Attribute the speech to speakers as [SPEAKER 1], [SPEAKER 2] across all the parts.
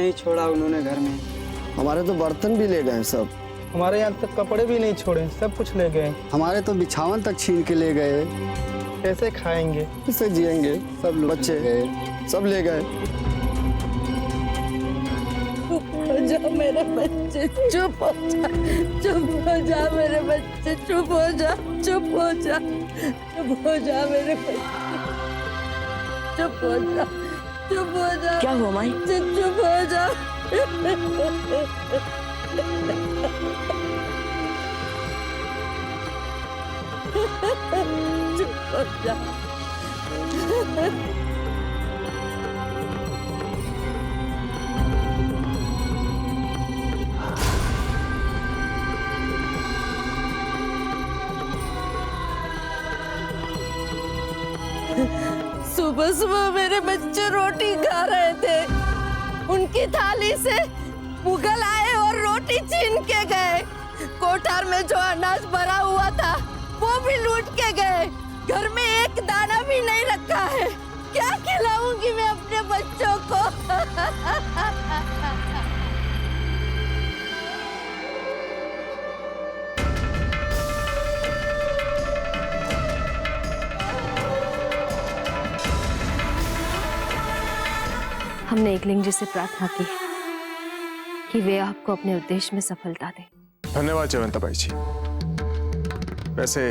[SPEAKER 1] नहीं छोड़ा उन्होंने घर में।
[SPEAKER 2] हमारे तो बर्तन भी ले गए सब।
[SPEAKER 3] हमारे यहाँ तक कपड़े भी नहीं छोड़े, सब कुछ ले गए।
[SPEAKER 2] हमारे तो बिछावन तक छीन के ले गए।
[SPEAKER 3] कैसे खाएंगे,
[SPEAKER 2] किससे जिएंगे, सब बच्चे सब ले गए।
[SPEAKER 4] चुप हो जा मेरे बच्चे, चुप हो जा, चुप हो जा मेरे बच्चे, चुप हो जा, चुप हो जा, चुप हो जा मेरे बच्चे, चुप हो जा, चुप हो जा।
[SPEAKER 5] क्या हुआ माई?
[SPEAKER 4] चुप हो जा। चुप हो जा। सुबह सुबह मेरे बच्चे रोटी खा रहे थे, उनकी थाली से मुगल आए और रोटी छीन के गए। कोठार में जो अनाज भरा हुआ था वो भी लूट के गए। घर में एक दाना भी नहीं रखा है। क्या खिलाऊंगी मैं अपने बच्चों को?
[SPEAKER 5] हमने एकलिंग जी से प्रार्थना की कि वे आपको अपने उद्देश्य में सफलता दें।
[SPEAKER 6] धन्यवाद जयवंताबाई जी। वैसे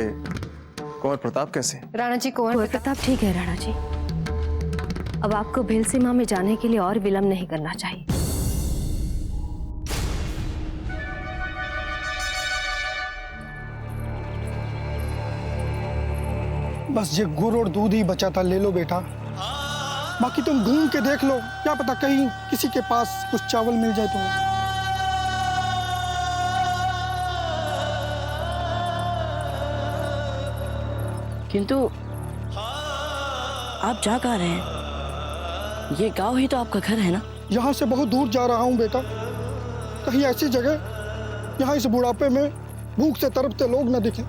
[SPEAKER 6] कुंवर प्रताप कैसे?
[SPEAKER 5] राणा जी, कुंवर प्रताप ठीक है राणा जी। अब आपको भेलसीमा में जाने के लिए और विलंब नहीं करना चाहिए।
[SPEAKER 3] बस ये गुड़ और दूध ही बचा था, ले लो बेटा। बाकी तुम ढूंढ के देख लो, क्या पता कहीं किसी के पास कुछ चावल मिल जाए तुम्हें।
[SPEAKER 5] किंतु आप जा कहाँ रहे हैं? ये गांव ही तो आपका घर है ना?
[SPEAKER 3] यहाँ से बहुत दूर जा रहा हूँ बेटा, कहीं ऐसी जगह यहाँ इस बुढ़ापे में भूख से तड़पते लोग न दिखे।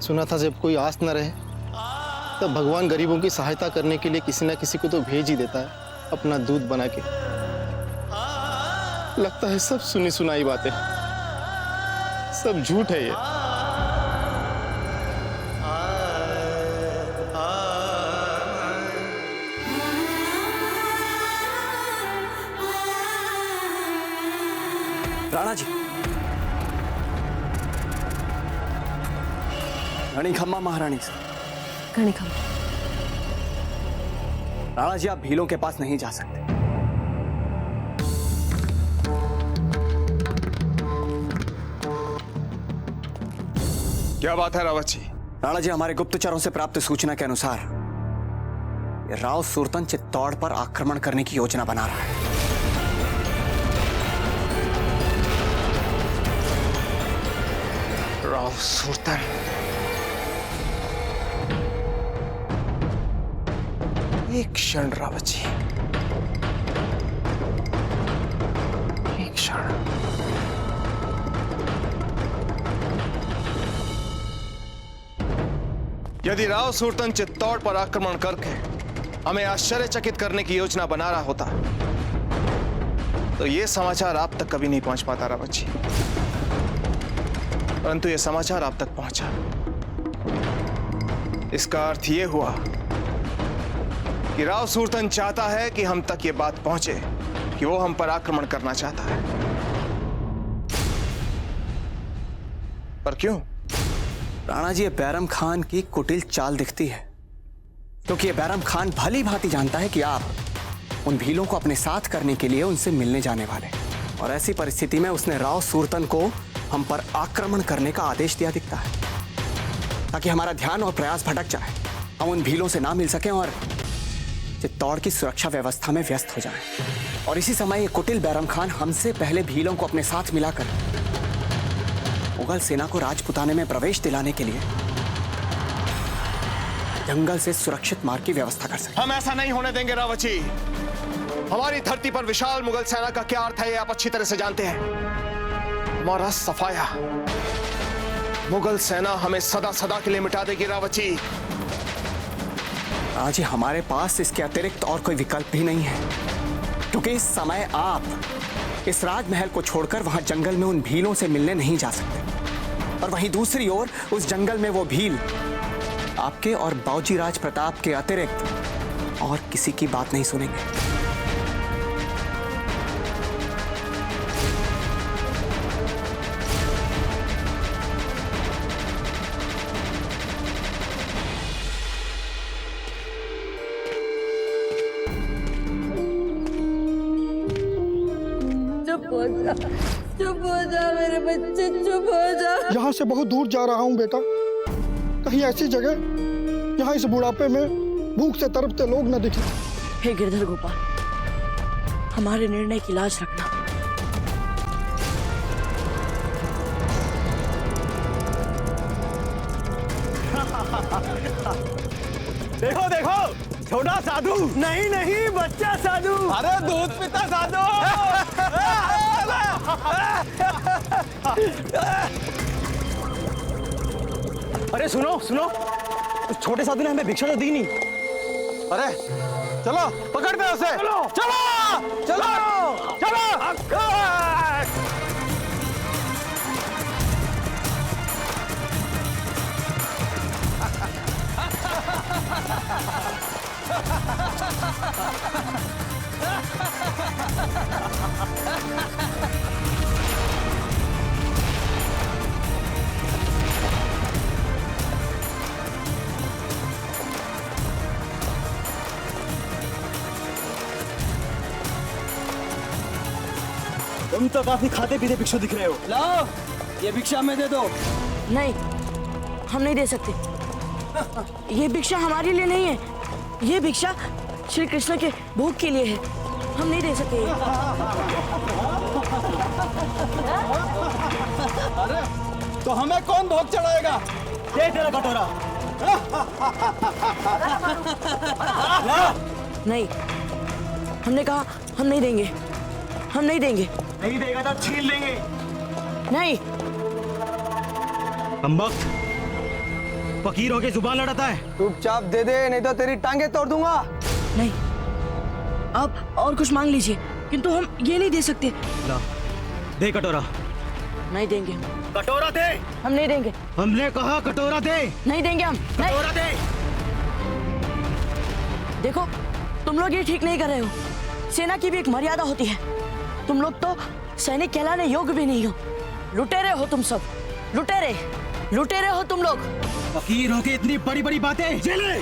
[SPEAKER 7] सुना था जब कोई आस न रहे तब भगवान गरीबों की सहायता करने के लिए किसी न किसी को तो भेज ही देता है अपना दूध बना के। लगता है सब सुनी सुनाई बातें, सब झूठ है ये।
[SPEAKER 8] राणा जी, रानी खम्मा महारानी से।
[SPEAKER 5] रानी खम्मा,
[SPEAKER 8] राणा जी, आप भीलों के पास नहीं जा सकते।
[SPEAKER 6] क्या बात है रावत जी?
[SPEAKER 8] राणा जी, हमारे गुप्तचरों से प्राप्त सूचना के अनुसार ये राव सुरतन चित्तौड़ पर आक्रमण करने की योजना बना रहा है।
[SPEAKER 6] राव सुरतन? एक क्षण रावत जी, एक क्षण। यदि राव सुरतन चित्तौड़ पर आक्रमण करके हमें आश्चर्यचकित करने की योजना बना रहा होता तो यह समाचार आप तक कभी नहीं पहुंच पाता रावत जी। परंतु यह समाचार आप तक पहुंचा। इसका अर्थ यह हुआ कि राव सुरतन चाहता है कि हम तक यह बात पहुंचे कि वो हम पर आक्रमण करना चाहता है। पर क्यों?
[SPEAKER 8] राणा जी, ये बैरम खान की कुटिल चाल दिखती है, क्योंकि ये बैरम खान भली भांति जानता है कि आप उन भीलों को अपने साथ करने के लिए उनसे मिलने जाने वाले, और ऐसी परिस्थिति में उसने राव सुरतन को हम पर आक्रमण करने का आदेश दिया दिखता है, ताकि हमारा ध्यान और प्रयास भटक जाए, हम उन भीलों से ना मिल सकें और चित्तौड़ की सुरक्षा व्यवस्था में व्यस्त हो जाएं। और इसी समय ये कुटिल बैरम खान हमसे पहले भीलों को अपने साथ मिलाकर मुगल सेना को राजपुताने में प्रवेश दिलाने के लिए जंगल से सुरक्षित मार्ग की व्यवस्था कर सके।
[SPEAKER 6] हम ऐसा नहीं होने देंगे रावत जी। हमारी धरती पर विशाल मुगल सेना का क्या अर्थ है, ये आप अच्छी तरह से जानते हैं। हमारा सफाया मुगल सेना हमें सदा सदा के लिए मिटा देगी रावची।
[SPEAKER 8] राणा जी, हमारे पास इसके अतिरिक्त और कोई विकल्प भी नहीं है, क्योंकि इस समय आप इस राजमहल को छोड़कर वहां जंगल में उन भीलों से मिलने नहीं जा सकते। और वहीं दूसरी ओर उस जंगल में वो भील आपके और बाऊजी राज प्रताप के अतिरिक्त और किसी की बात नहीं सुनेंगे।
[SPEAKER 4] चुप हो जा मेरे बच्चे, चुप हो जा।
[SPEAKER 3] यहाँ से बहुत दूर जा रहा हूँ बेटा, कहीं ऐसी जगह जहाँ इस बुढ़ापे में भूख से तड़पते लोग न दिखे।
[SPEAKER 1] हे गिरधर गोपाल, हमारे निर्णय की लाज रखना।
[SPEAKER 9] देखो देखो, छोटा साधु। नहीं नहीं, बच्चा साधु। अरे दूध पीता साधु। अरे सुनो सुनो, उस छोटे साधु ने हमें भिक्षा तो दी नहीं।
[SPEAKER 2] अरे चलो पकड़ते हैं उसे।
[SPEAKER 9] चलो चलो चलो चलो। तुम तो काफी खाते पीते भिक्षु दिख रहे हो। लाओ ये भिक्षा हमें दे दो।
[SPEAKER 1] नहीं, हम नहीं दे सकते। ये भिक्षा हमारे लिए नहीं है, ये भिक्षा श्री कृष्ण के भोग के लिए है। हम नहीं दे सकते।
[SPEAKER 9] अरे तो हमें कौन भोग चढ़ाएगा? दे तेरा कटोरा।
[SPEAKER 1] नहीं, हमने कहा हम नहीं देंगे, हम नहीं देंगे।
[SPEAKER 9] नहीं देगा तो छीन लेंगे।
[SPEAKER 1] नहीं।
[SPEAKER 9] अम्बक, फकीर होके जुबान लड़ाता है।
[SPEAKER 2] चुपचाप दे दे, नहीं तो तेरी टांगे तोड़ दूंगा।
[SPEAKER 1] नहीं, आप और कुछ मांग लीजिए, किंतु हम ये नहीं दे सकते।
[SPEAKER 9] ला, दे कटोरा।
[SPEAKER 1] नहीं देंगे।
[SPEAKER 9] कटोरा दे।
[SPEAKER 1] हम नहीं देंगे।
[SPEAKER 9] हमने कहा कटोरा दे।
[SPEAKER 1] नहीं देंगे हम। नहीं।
[SPEAKER 9] कटोरा दे।
[SPEAKER 1] देखो, तुम लोग ये ठीक नहीं कर रहे हो। सेना की भी एक मर्यादा होती है। तुम लोग तो सैनिक कहलाने योग्य भी नहीं हो। लुटेरे हो तुम सब, लुटेरे, लुटेरे हो तुम लोग।
[SPEAKER 9] फकीर होके इतनी बड़ी बड़ी बातें। जेले।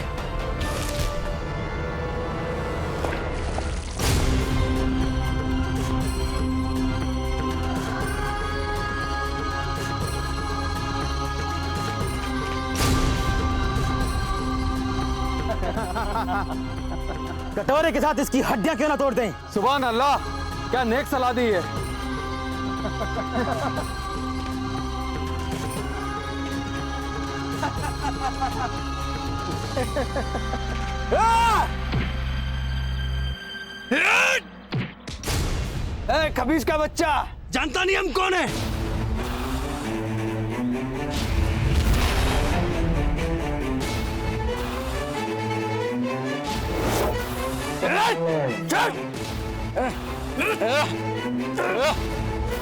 [SPEAKER 9] कटोरे के साथ इसकी हड्डियां क्यों ना तोड़ दें?
[SPEAKER 2] सुभान अल्लाह, क्या नेक सलाह दी है।
[SPEAKER 9] ए, खबीस का बच्चा, जानता नहीं हम कौन है?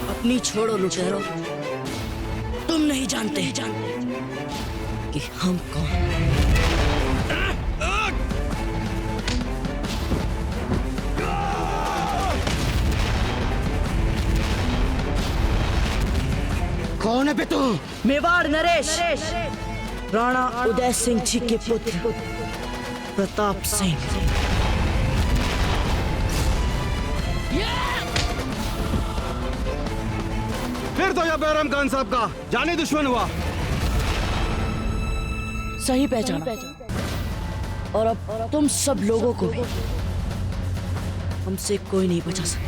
[SPEAKER 1] अपनी छोड़ो लुटेरो, तुम नहीं जानते कि हम कौन।
[SPEAKER 9] कौन है बे तू?
[SPEAKER 1] मेवाड़ नरेश, राणा उदय सिंह जी के पुत्र प्रताप सिंह।
[SPEAKER 9] फिर तो यह बैरम खान साहब का जानी दुश्मन हुआ।
[SPEAKER 1] सही पहचाना। और अब तुम सब लोगों को भी हमसे कोई नहीं बचा सकता।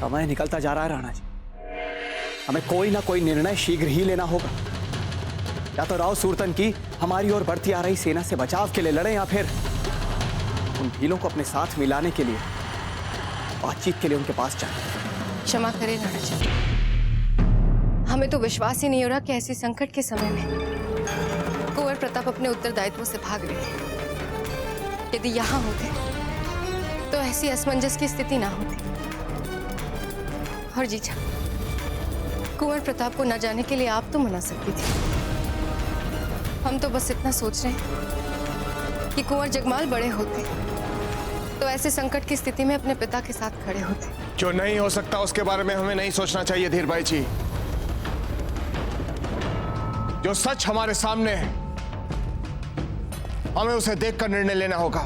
[SPEAKER 8] समय निकलता जा रहा है राणा जी। हमें कोई ना कोई निर्णय शीघ्र ही लेना होगा। या तो राव सूरतन की हमारी ओर बढ़ती आ रही सेना से बचाव के लिए लड़ें, या फिर उन भीलों को अपने साथ मिलाने के लिए बातचीत के लिए उनके पास जाएं।
[SPEAKER 5] क्षमा करें राणा जी, हमें तो विश्वास ही नहीं हो रहा कि ऐसे संकट के समय में कुंवर प्रताप अपने उत्तरदायित्व से भाग रहे हैं। यदि यहाँ होते तो ऐसी असमंजस की स्थिति ना होती। और जीजा, कुंवर प्रताप को न जाने के लिए आप तो मना सकती थी। हम तो बस इतना सोच रहे हैं कि कुंवर जगमाल बड़े होते तो ऐसे संकट की स्थिति में अपने पिता के साथ खड़े होते।
[SPEAKER 6] जो नहीं हो सकता उसके बारे में हमें नहीं सोचना चाहिए धीर भाई जी। जो सच हमारे सामने है हमें उसे देखकर निर्णय लेना होगा,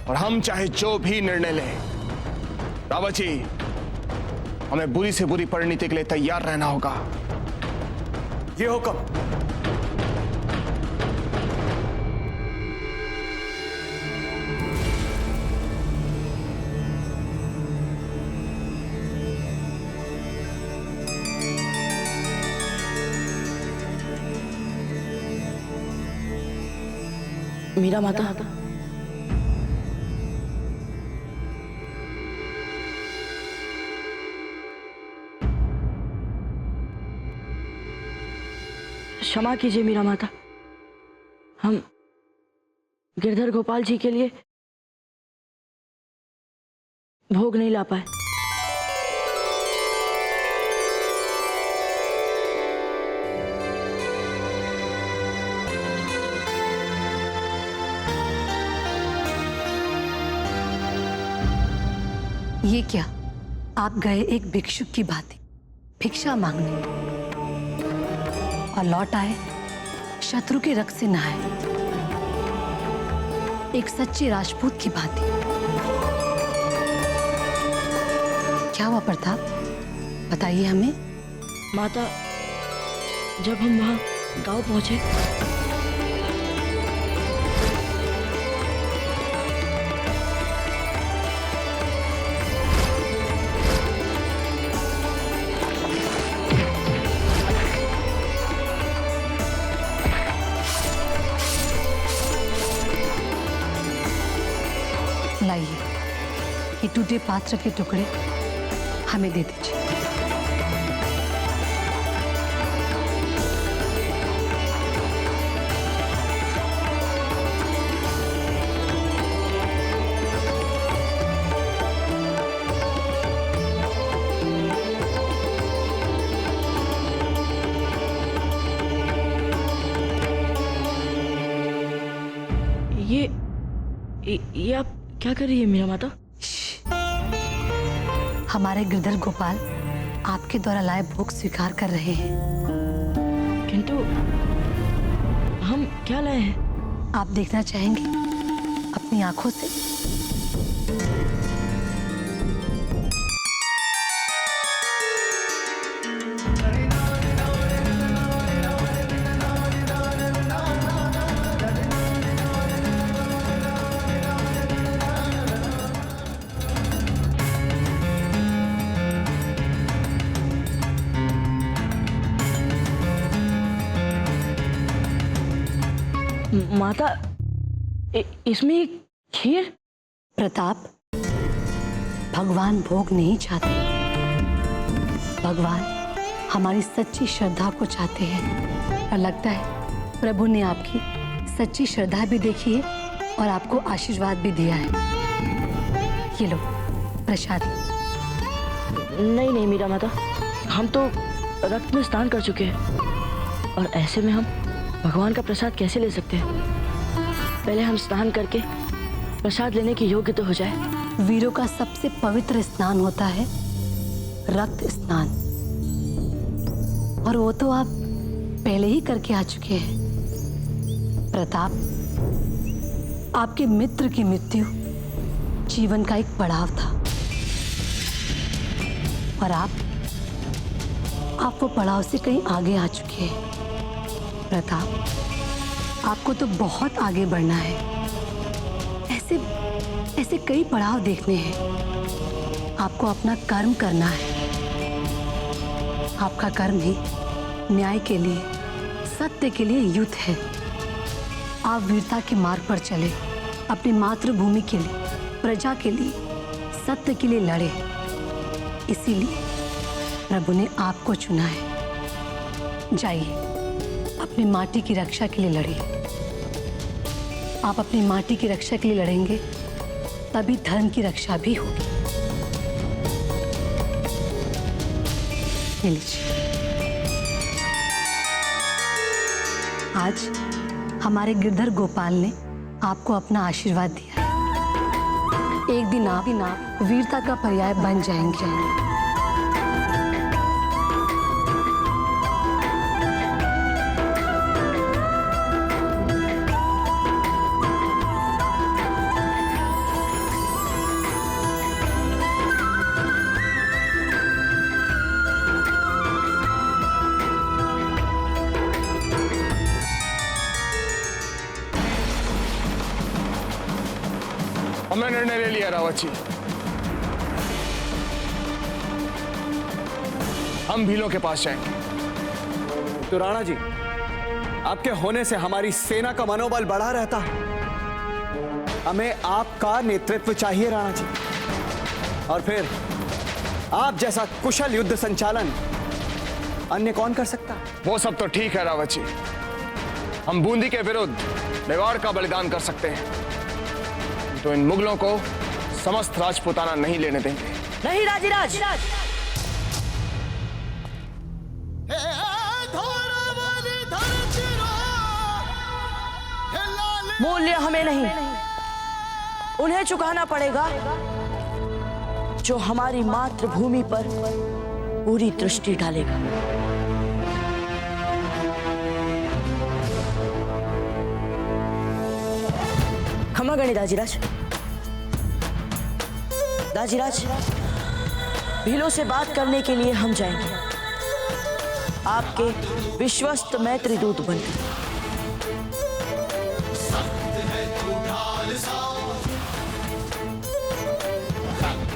[SPEAKER 6] और हम चाहे जो भी निर्णय लें, रावत जी हमें बुरी से बुरी परिणति के लिए तैयार रहना होगा।
[SPEAKER 8] ये हुक्म।
[SPEAKER 1] मीरा माता, क्षमा कीजिए मीरा माता, हम गिरधर गोपाल जी के लिए भोग नहीं ला पाए।
[SPEAKER 10] ये क्या, आप गए एक भिक्षुक की भांति भिक्षा मांगने और लौट आए शत्रु के रक्त से नहाए, एक सच्चे राजपूत की भांति। क्या हुआ प्रताप, बताइए हमें।
[SPEAKER 1] माता, जब हम वहां गांव पहुंचे
[SPEAKER 10] लाइए, ये टूटे पात्र के टुकड़े हमें दे दीजिए।
[SPEAKER 1] ये आप क्या कर रही है मीरा माता?
[SPEAKER 10] हमारे गिरधर गोपाल आपके द्वारा लाए भोग स्वीकार कर रहे हैं।
[SPEAKER 1] किंतु हम क्या लाए हैं?
[SPEAKER 10] आप देखना चाहेंगे अपनी आंखों से?
[SPEAKER 1] माता, इसमें खीर?
[SPEAKER 10] प्रताप, भगवान भोग नहीं चाहते, भगवान हमारी सच्ची श्रद्धा को चाहते हैं। और लगता है प्रभु ने आपकी सच्ची श्रद्धा भी देखी है और आपको आशीर्वाद भी दिया है। ये लो प्रसाद।
[SPEAKER 1] नहीं मीरा माता, हम तो रक्त में स्नान कर चुके हैं और ऐसे में हम भगवान का प्रसाद कैसे ले सकते हैं? पहले हम स्नान करके प्रसाद लेने के योग्य तो हो जाए।
[SPEAKER 10] वीरों का सबसे पवित्र स्नान होता है रक्त स्नान, और वो तो आप पहले ही करके आ चुके हैं। प्रताप, आपके मित्र की मृत्यु जीवन का एक पड़ाव था और आप वो पड़ाव से कहीं आगे आ चुके हैं। प्रताप, आपको तो बहुत आगे बढ़ना है। ऐसे कई पड़ाव देखने हैं। आपको अपना कर्म करना है। आपका कर्म ही न्याय के लिए, सत्य के लिए युद्ध है। आप वीरता के मार्ग पर चले, अपनी मातृभूमि के लिए, प्रजा के लिए, सत्य के लिए लड़े। इसीलिए प्रभु ने आपको चुना है। जाइए, अपनी माटी की रक्षा के लिए लड़िए। आप अपनी माटी की रक्षा के लिए लड़ेंगे, तभी धर्म की रक्षा भी होगी। ये लीजिए। आज हमारे गिरधर गोपाल ने आपको अपना आशीर्वाद दिया है। एक दिन आप वीरता का पर्याय बन जाएंगे।
[SPEAKER 6] हमने निर्णय ले लिया रावत जी। हम भीलों के पास जाएंगे।
[SPEAKER 8] तो राणा जी, आपके होने से हमारी सेना का मनोबल बढ़ा रहता है। हमें आपका नेतृत्व चाहिए राणा जी। और फिर आप जैसा कुशल युद्ध संचालन अन्य कौन कर सकता है?
[SPEAKER 6] वो सब तो ठीक है रावत जी। हम बूंदी के विरुद्ध मेवाड़ का बलिदान कर सकते हैं, तो इन मुगलों को समस्त राजपूताना नहीं लेने देंगे।
[SPEAKER 1] नहीं राजीराज, मूल्य हमें नहीं, उन्हें चुकाना पड़ेगा जो हमारी मातृभूमि पर पूरी दृष्टि डालेगा। क्षमा गणी दाजीराज। दाजीराज, भीलों से बात करने के लिए हम जाएंगे, आपके विश्वस्त मैत्री दूत बनकर।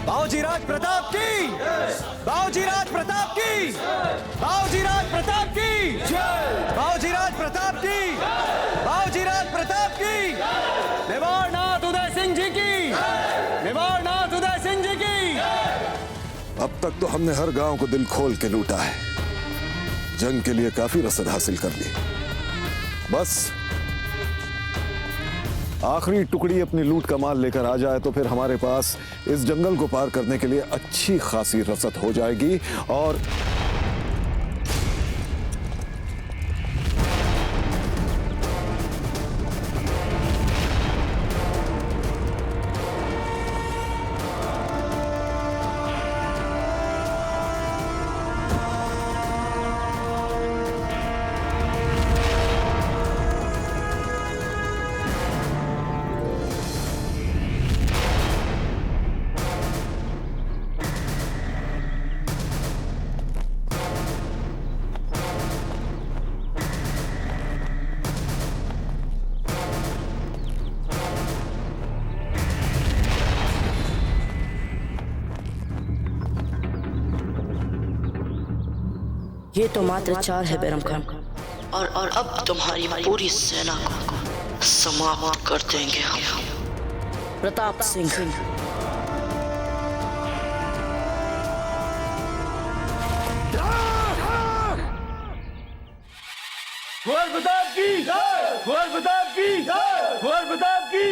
[SPEAKER 8] बाऊजीराज प्रताप की, बाऊजीराज प्रताप की, बाऊजीराज प्रताप की, बाऊजीराज प्रताप की, बाऊजीराज प्रताप की, मेवाड़नाथ उदय सिंह जी की, मेवाड़नाथ उदय सिंह जी की।
[SPEAKER 11] अब तक तो हमने हर गांव को दिल खोल के लूटा है, जंग के लिए काफी रसद हासिल कर ली। बस आखिरी टुकड़ी अपनी लूट का माल लेकर आ जाए तो फिर हमारे पास इस जंगल को पार करने के लिए अच्छी खासी रसद हो जाएगी। और
[SPEAKER 1] ये तो मात्र 4 है बैरम खान, और अब तुम्हारी पूरी सेना को समाप्त कर देंगे हम। प्रताप सिंह।
[SPEAKER 9] कुंवर प्रताप की, कुंवर प्रताप की, कुंवर प्रताप की,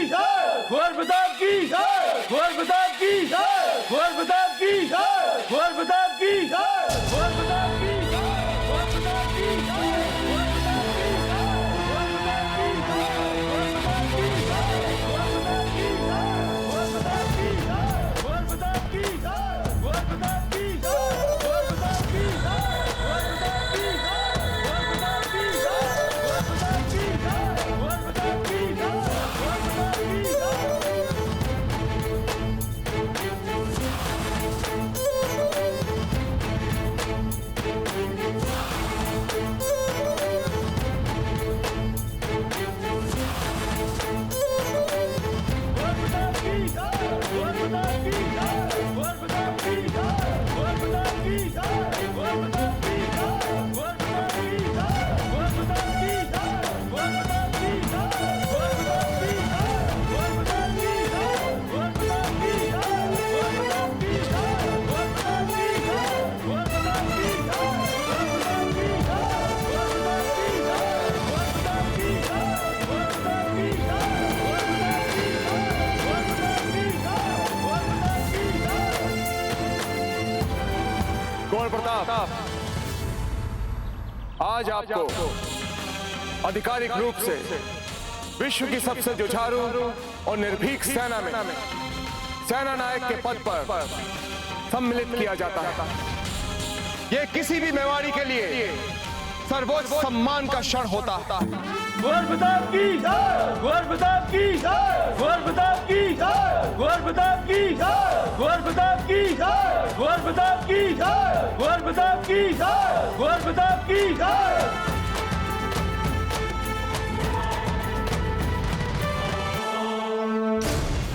[SPEAKER 9] कुंवर प्रताप की, कुंवर प्रताप की, कुंवर प्रताप की, कुंवर प्रताप की, कुंवर प्रताप की।
[SPEAKER 12] कुंवर प्रताप, आज आपको आधिकारिक रूप से विश्व की सबसे जुझारू और निर्भीक सेना में सेना नायक के पद पर सम्मिलित किया जाता है। ये किसी भी मेवाड़ी के लिए सर्वोच्च सम्मान का क्षण होता है।
[SPEAKER 9] कुंवर प्रताप की जय, कुंवर प्रताप की जय, कुंवर प्रताप की जय, कुंवर प्रताप की जय, कुंवर प्रताप की जय, कुंवर प्रताप की जय, कुंवर प्रताप की जय, कुंवर प्रताप की जय।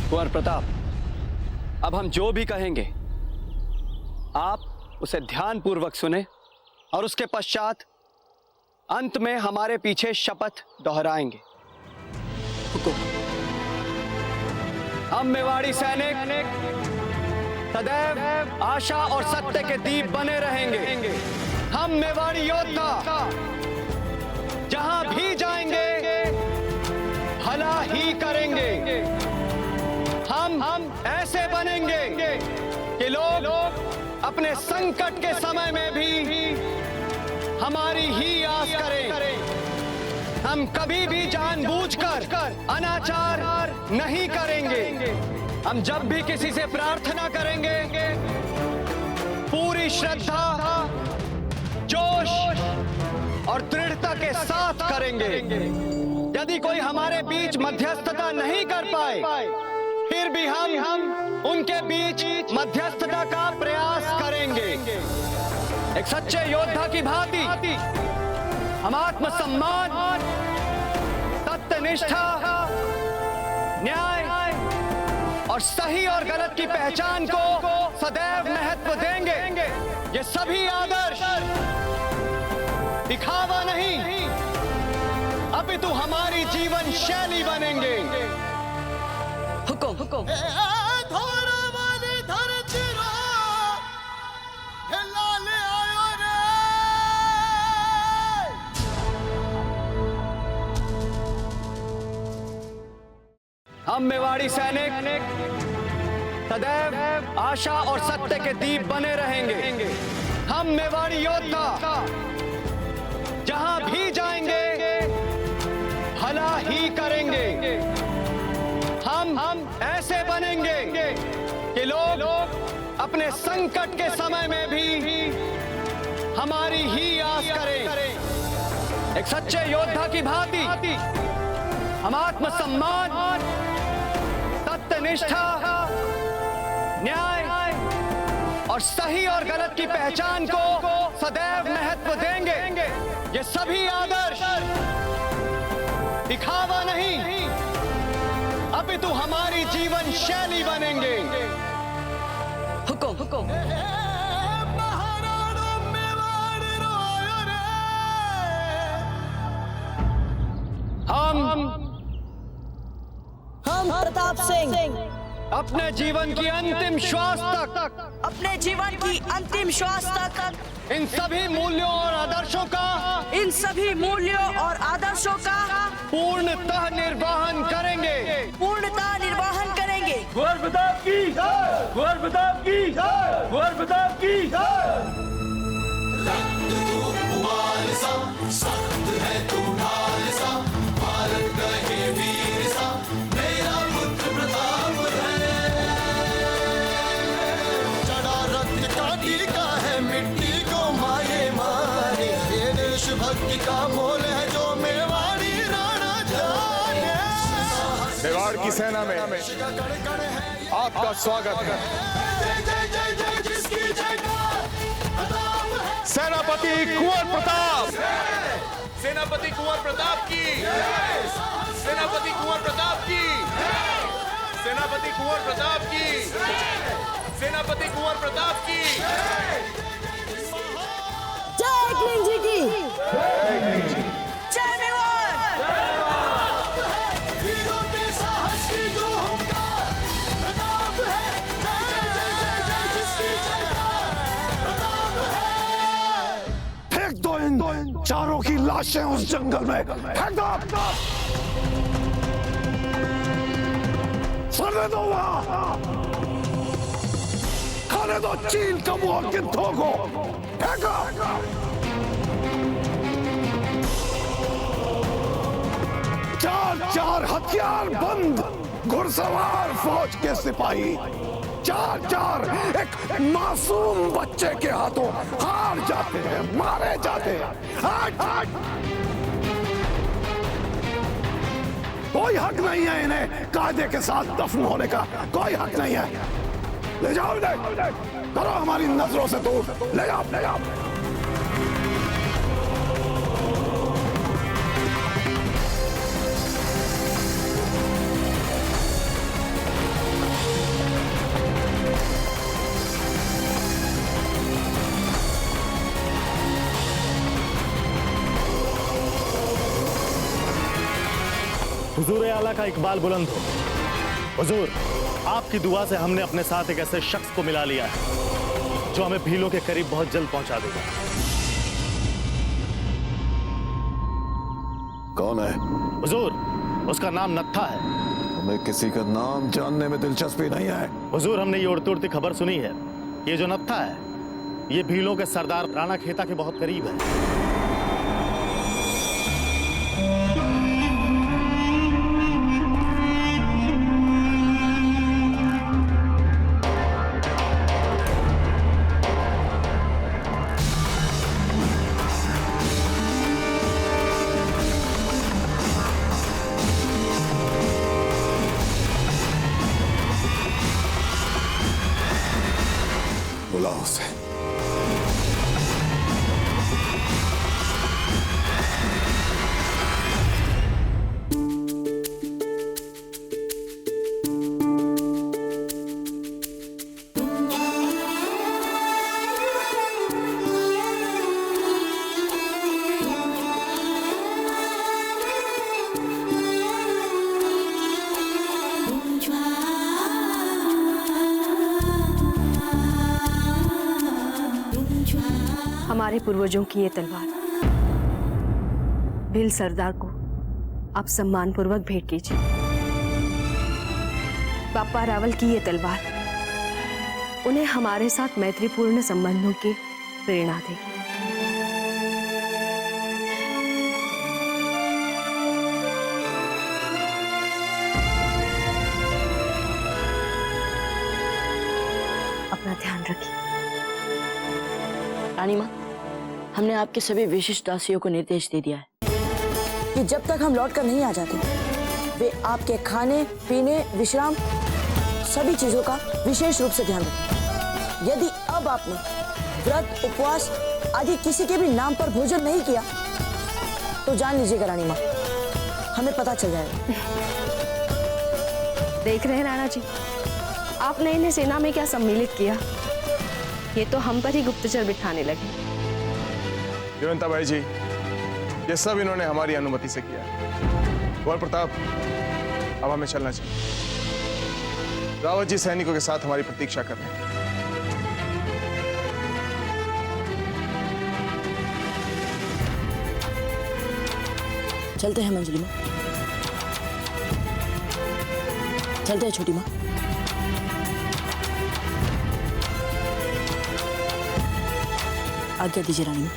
[SPEAKER 8] कुंवर प्रताप, अब हम जो भी कहेंगे आप उसे ध्यानपूर्वक सुने और उसके पश्चात अंत में हमारे पीछे शपथ दोहराएंगे। हम मेवाड़ी सैनिक सदैव आशा और सत्य के दीप बने रहेंगे। हम मेवाड़ी योद्धा जहां भी जाएंगे भला ही करेंगे। हम ऐसे बनेंगे कि लोग अपने संकट के समय में भी हमारी ही आस करें। हम कभी भी जानबूझकर अनाचार नहीं करेंगे। हम जब भी किसी से प्रार्थना करेंगे पूरी श्रद्धा, जोश और दृढ़ता के साथ करेंगे। यदि कोई हमारे बीच मध्यस्थता नहीं कर पाए फिर भी हम उनके बीच मध्यस्थता का प्रयास करेंगे। एक सच्चे योद्धा की भांति हम आत्मसम्मान, सत्यनिष्ठा, न्याय और सही और गलत की पहचान को सदैव महत्व देंगे। ये सभी आदर्श दिखावा नहीं अपितु हमारी जीवन शैली बनेंगे। हुकुम। हम मेवाड़ी सैनिक सदैव आशा और सत्य के दीप बने रहेंगे। हम मेवाड़ी योद्धा जहां भी जाएंगे भला ही करेंगे। हम ऐसे बनेंगे कि लोग अपने संकट के समय में भी हमारी ही आस करें। एक सच्चे योद्धा की भांति हम आत्मसम्मान, सत्यनिष्ठा, न्याय और सही और गलत की पहचान को सदैव महत्व देंगे। ये सभी आदर्श दिखावा नहीं अपितु हमारी जीवन शैली बनेंगे। हुकुम।
[SPEAKER 1] हम प्रताप सिंह
[SPEAKER 8] अपने जीवन की अंतिम श्वास तक इन सभी मूल्यों और आदर्शों का पूर्णतः निर्वहन करेंगे।
[SPEAKER 9] कुंवर प्रताप की जय, कुंवर प्रताप की जय, कुंवर प्रताप की जय।
[SPEAKER 2] भक्ति का मोल है जो मेवाड़ी राणा जाने।
[SPEAKER 12] मेवाड़ की सेना में आपका स्वागत है। सेनापति कुंवर प्रताप,
[SPEAKER 6] सेनापति कुंवर प्रताप की, सेनापति कुंवर प्रताप की, सेनापति कुंवर प्रताप की, सेनापति कुंवर प्रताप की।
[SPEAKER 1] जय क्लीन जी की, जय मेवाड़।
[SPEAKER 11] फेंक दो इन चारों की लाशें उस जंगल में, फेंक दो। करने दो वहां, जाने दो चील कबूओं के धोखो। फेंको। चार चार हथियार बंद घुड़सवार फौज के सिपाही, चार चार एक मासूम बच्चे के हाथों हार जाते हैं, मारे जाते हैं। हट हट। कोई हक नहीं है इन्हें कायदे के साथ दफन होने का, कोई हक नहीं है। ले जाओ इन्हें, करो हमारी नजरों से दूर, ले जाओ ले जाओ।
[SPEAKER 13] हुजूर आला का इकबाल बुलंद हो। हुजूर, आपकी दुआ से हमने अपने साथ एक ऐसे शख्स को मिला लिया है जो हमें भीलों के करीब बहुत जल्द पहुंचा देगा।
[SPEAKER 11] कौन है?
[SPEAKER 13] हुजूर, उसका नाम नत्था है।
[SPEAKER 11] हमें किसी का नाम जानने में दिलचस्पी नहीं है।
[SPEAKER 13] हुजूर, हमने ये उड़ती उड़ती खबर सुनी है, ये जो नत्था है ये भीलों के सरदार राणा खेता के बहुत करीब है।
[SPEAKER 11] बुलाओ उसे।
[SPEAKER 10] हमारे पूर्वजों की ये तलवार भील सरदार को आप सम्मान पूर्वक भेंट कीजिए। बापा रावल की ये तलवार उन्हें हमारे साथ मैत्रीपूर्ण संबंधों की प्रेरणा देगी। अपना ध्यान रखिए।
[SPEAKER 1] रानी माँ, हमने आपके सभी विशिष्ट दासियों को निर्देश दे दिया है कि जब तक हम लौट कर नहीं आ जाते वे आपके खाने पीने विश्राम सभी चीजों का विशेष रूप से ध्यान रखें। यदि अब आपने व्रत उपवास आदि किसी के भी नाम पर भोजन नहीं किया तो जान लीजिएगा रानी माँ, हमें पता चल जाएगा।
[SPEAKER 10] देख रहे हैं राणा जी, आपने इन्हें सेना में क्या सम्मिलित किया, ये तो हम पर ही गुप्तचर बिठाने लगे।
[SPEAKER 6] जयवंता भाई जी, ये सब इन्होंने हमारी अनुमति से किया। कुंवर प्रताप, अब हमें चलना चाहिए। रावत जी सैनिकों के साथ हमारी प्रतीक्षा कर रहे हैं।
[SPEAKER 1] चलते हैं मंजली माँ, चलते हैं छोटी माँ। आज्ञा दीजिए रानी माँ।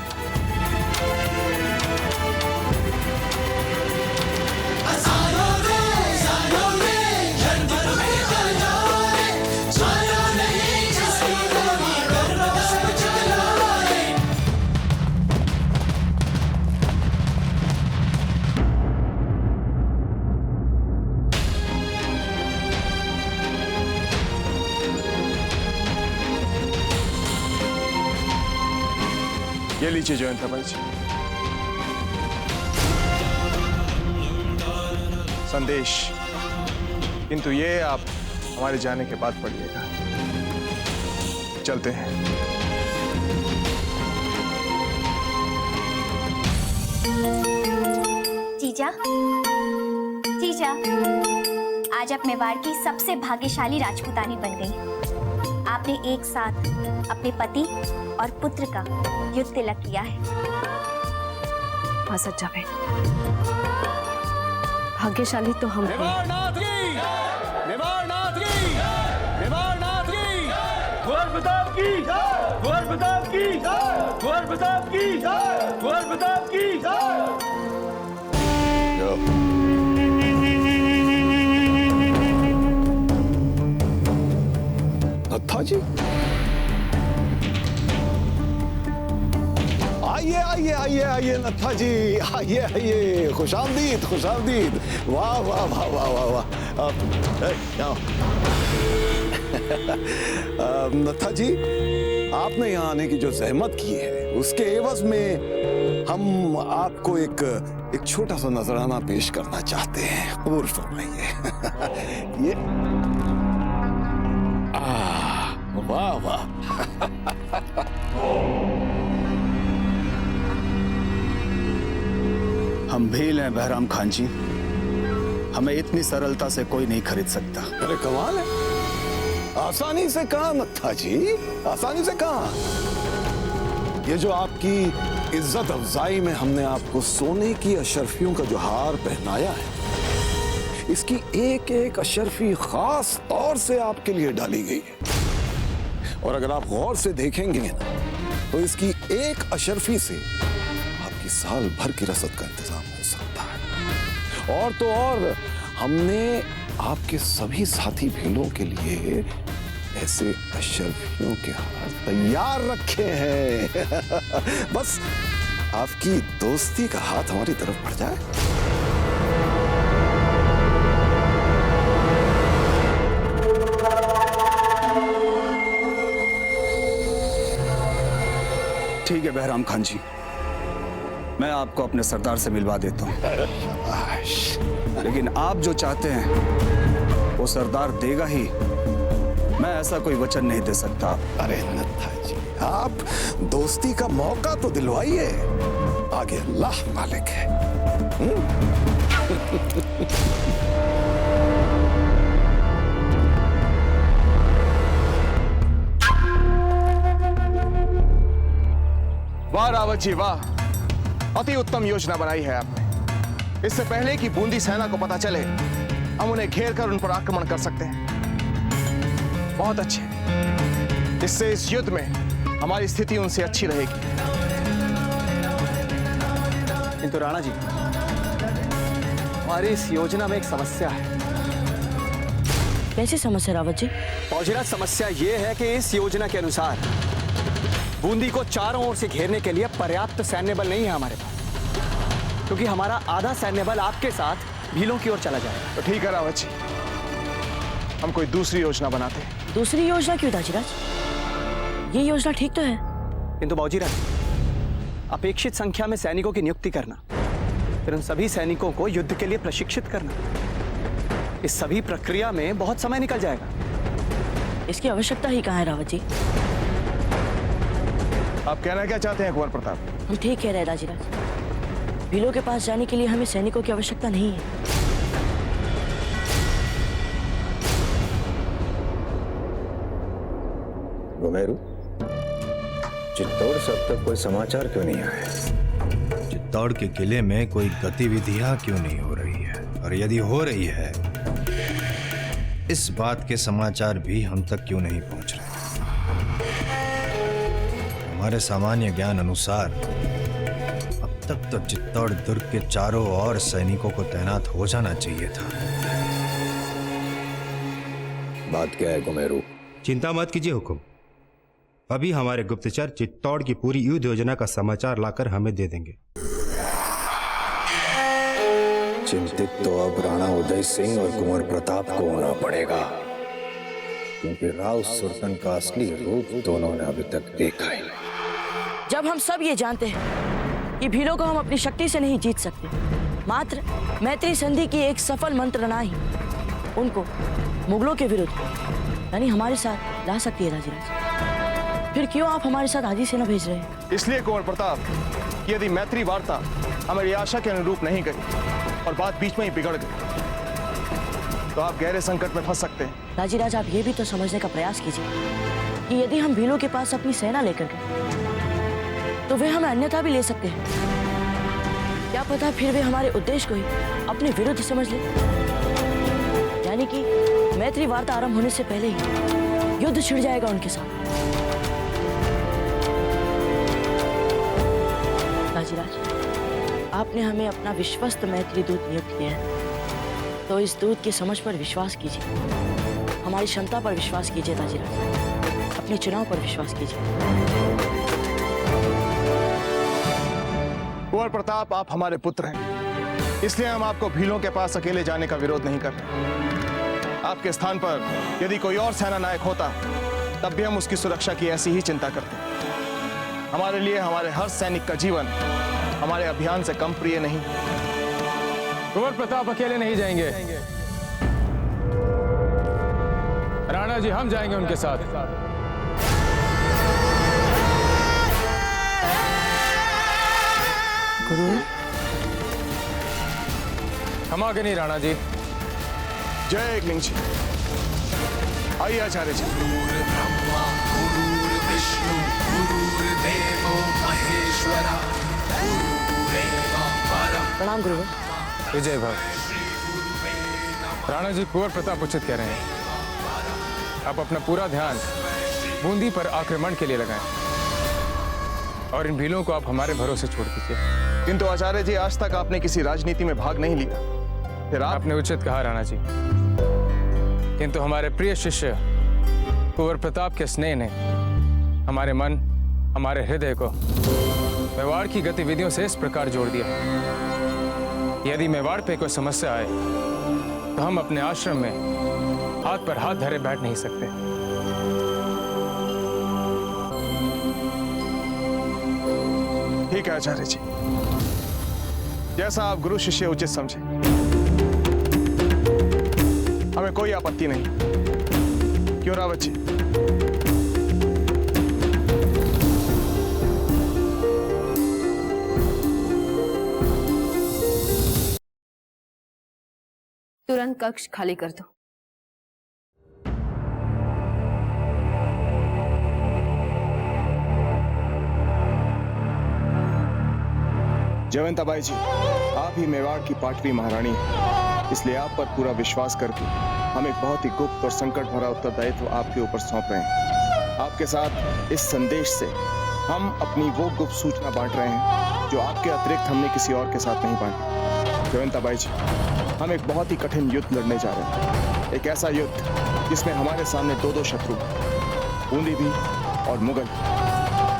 [SPEAKER 6] ये लीजिए जयवंता भाई जी, संदेश, किंतु ये आप हमारे जाने के बाद पढ़िएगा। चलते हैं।
[SPEAKER 14] जीजा, जीजा, आज आप मेवाड़ की सबसे भाग्यशाली राजपूतानी बन गई। आपने एक साथ अपने पति और पुत्र का युद्ध तिलक किया है।
[SPEAKER 10] हाँ सच्चा बहन, भाग्यशाली तो हम हैं।
[SPEAKER 9] निवारनाथ की, निवारनाथ की, निवारनाथ की, कुंवर प्रताप की जय, कुंवर प्रताप की जय, कुंवर प्रताप की जय, कुंवर प्रताप की जय।
[SPEAKER 11] नत्था जी, आइए आइए आइए आइए नत्था जी, आइए आइए, खुशामदीद खुशामदीद। वाह वाह वाह वाह वाह वाह। नत्था जी, आपने यहाँ आने की जो जहमत की है उसके एवज में हम आपको एक छोटा सा नजराना पेश करना चाहते हैं। कबूल फरमाइए। ये वाह वाह।
[SPEAKER 8] हम भील हैं बहराम खान जी, हमें इतनी सरलता से कोई नहीं खरीद सकता।
[SPEAKER 11] अरे कमाल है, आसानी से कहा नत्था जी, आसानी से कहा। ये जो आपकी इज्जत अफजाई में हमने आपको सोने की अशरफियों का जो हार पहनाया है, इसकी एक एक अशरफी खास तौर से आपके लिए डाली गई है। और अगर आप गौर से देखेंगे ना, तो इसकी एक अशरफी से आपकी साल भर की रसद का इंतजाम हो सकता है। और तो और, हमने आपके सभी साथी भीलों के लिए ऐसे अशरफियों के हार तैयार रखे हैं। बस आपकी दोस्ती का हाथ हमारी तरफ बढ़ जाए।
[SPEAKER 8] ठीक है बहराम खान जी, मैं आपको अपने सरदार से मिलवा देता हूँ, लेकिन आप जो चाहते हैं वो सरदार देगा ही। मैं ऐसा कोई वचन नहीं दे सकता।
[SPEAKER 11] अरे नत्था जी, आप दोस्ती का मौका तो दिलवाइए, आगे अल्लाह मालिक है।
[SPEAKER 6] वाह रावत जी वाह, अति उत्तम योजना बनाई है आपने। इससे पहले कि बूंदी सेना को पता चले, हम उन्हें घेर कर उन पर आक्रमण कर सकते हैं। बहुत अच्छे, इससे इस युद्ध में हमारी स्थिति उनसे अच्छी रहेगी।
[SPEAKER 8] किंतु राणा जी, हमारी इस योजना में एक समस्या है।
[SPEAKER 1] कैसी समस्या रावत जी?
[SPEAKER 8] फौजीराज, समस्या ये है कि इस योजना के अनुसार बूंदी को चारों ओर से घेरने के लिए पर्याप्त सैन्य बल नहीं है हमारे पास, क्योंकि हमारा आधा सैन्य बल आपके साथ भीलों की ओर चला जाएगा।
[SPEAKER 6] तो ठीक है रावत जी, हम कोई दूसरी योजना बनाते हैं।
[SPEAKER 1] दूसरी योजना क्यों दाजीराज? ये योजना ठीक तो है।
[SPEAKER 8] किंतु बाबूजीराज, अपेक्षित संख्या में सैनिकों की नियुक्ति करना, फिर उन सभी सैनिकों को युद्ध के लिए प्रशिक्षित करना, इस सभी प्रक्रिया में बहुत समय निकल जाएगा।
[SPEAKER 1] इसकी आवश्यकता ही कहाँ है रावत जी?
[SPEAKER 6] आप कहना क्या चाहते हैं कुंवर प्रताप?
[SPEAKER 1] हम ठीक कह रहे हैं दाजीराज, भीलों के पास जाने के लिए हमें सैनिकों की आवश्यकता नहीं है।
[SPEAKER 15] घुमेरू, चित्तौड़ से अब तक कोई समाचार क्यों नहीं आया?
[SPEAKER 16] चित्तौड़ के किले में कोई गतिविधियां क्यों नहीं हो रही है? और यदि हो रही है, इस बात के समाचार भी हम तक क्यों नहीं पहुंच रहे? हमारे सामान्य ज्ञान अनुसार अब तक तो चित्तौड़ दुर्ग के चारों ओर सैनिकों को तैनात हो जाना चाहिए था।
[SPEAKER 15] बात क्या है घुमेरू?
[SPEAKER 16] चिंता मत कीजिए हुकुम, अभी हमारे गुप्तचर चित्तौड़ की पूरी युद्ध योजना का समाचार लाकर हमें दे देंगे।
[SPEAKER 15] चिंतित तो अब राणा उदय सिंह और कुंवर प्रताप को होना पड़ेगा, क्योंकि राव सुल्तान का असली रूप दोनों ने अभी तक देखा ही नहीं।
[SPEAKER 1] जब हम सब ये जानते हैं कि भीलों को हम अपनी शक्ति से नहीं जीत सकते, मात्र मैत्री संधि की एक सफल मंत्रणा ही उनको मुगलों के विरुद्ध यानी हमारे साथ ला सकती है दाजीराज, फिर क्यों आप हमारे साथ आधी सेना भेज रहे हैं?
[SPEAKER 6] इसलिए कुंवर प्रताप, यदि मैत्री वार्ता हमारी आशा के अनुरूप नहीं गई और बात बीच में ही बिगड़ गई, तो आप गहरे संकट में फंस सकते हैं।
[SPEAKER 1] दाजीराज, आप ये भी तो समझने का प्रयास कीजिए कि यदि हम भीलों के पास अपनी सेना लेकर गए तो वे हमें अन्यथा भी ले सकते हैं। क्या पता फिर वे हमारे उद्देश्य को ही अपने विरुद्ध समझ ले, यानी कि मैत्री वार्ता आरंभ होने से पहले ही युद्ध छिड़ जाएगा उनके साथ। ताजीराज, आपने हमें अपना विश्वस्त मैत्री दूत नियुक्त किया है, तो इस दूत की समझ पर विश्वास कीजिए, हमारी क्षमता पर विश्वास कीजिए ताजीराज, अपने चुनाव पर विश्वास कीजिए।
[SPEAKER 6] कुंवर प्रताप, आप हमारे पुत्र हैं, इसलिए हम आपको भीलों के पास अकेले जाने का विरोध नहीं कर रहे। आपके स्थान पर यदि कोई और सेना नायक होता तब भी हम उसकी सुरक्षा की ऐसी ही चिंता करते। हमारे लिए हमारे हर सैनिक का जीवन हमारे अभियान से कम प्रिय नहीं।
[SPEAKER 17] कुंवर प्रताप अकेले नहीं जाएंगे, राणा जी हम जाएंगे उनके साथ।
[SPEAKER 1] गुरु,
[SPEAKER 17] हम आगे नहीं राणा जी।
[SPEAKER 6] जय एकलिंग जी। आइए आचार्य जी।
[SPEAKER 1] प्रणाम गुरु।
[SPEAKER 17] विजय भव। राणा जी, कुंवर प्रताप उचित कह रहे हैं, आप अपना पूरा ध्यान बूंदी पर आक्रमण के लिए लगाएं और इन भीलों को आप हमारे भरोसे छोड़ दीजिए।
[SPEAKER 6] किंतु आचार्य जी, आज तक आपने किसी राजनीति में भाग नहीं लिया, फिर
[SPEAKER 17] आपने उचित कहा राणा जी, किंतु हमारे प्रिय शिष्य कुंवर प्रताप के स्नेह ने हमारे मन, हमारे हृदय को मेवाड़ की गतिविधियों से इस प्रकार जोड़ दिया, यदि मेवाड़ पे कोई समस्या आए तो हम अपने आश्रम में हाथ पर हाथ धरे बैठ नहीं सकते।
[SPEAKER 6] ठीक है आचार्य जी, जैसा आप गुरु शिष्य उचित समझे, हमें कोई आपत्ति नहीं। क्यों रावत जी?
[SPEAKER 5] तुरंत कक्ष खाली कर दो।
[SPEAKER 6] जयवंताबाई जी, आप ही मेवाड़ की पाटवी महारानी हैं, इसलिए आप पर पूरा विश्वास करके हम एक बहुत ही गुप्त और संकट भरा उत्तरदायित्व आपके ऊपर सौंप रहे हैं। आपके साथ इस संदेश से हम अपनी वो गुप्त सूचना बांट रहे हैं जो आपके अतिरिक्त हमने किसी और के साथ नहीं बांटी। जयवंताबाई जी, हम एक बहुत ही कठिन युद्ध लड़ने जा रहे हैं, एक ऐसा युद्ध जिसमें हमारे सामने दो शत्रु, बूंदी भी और मुगल।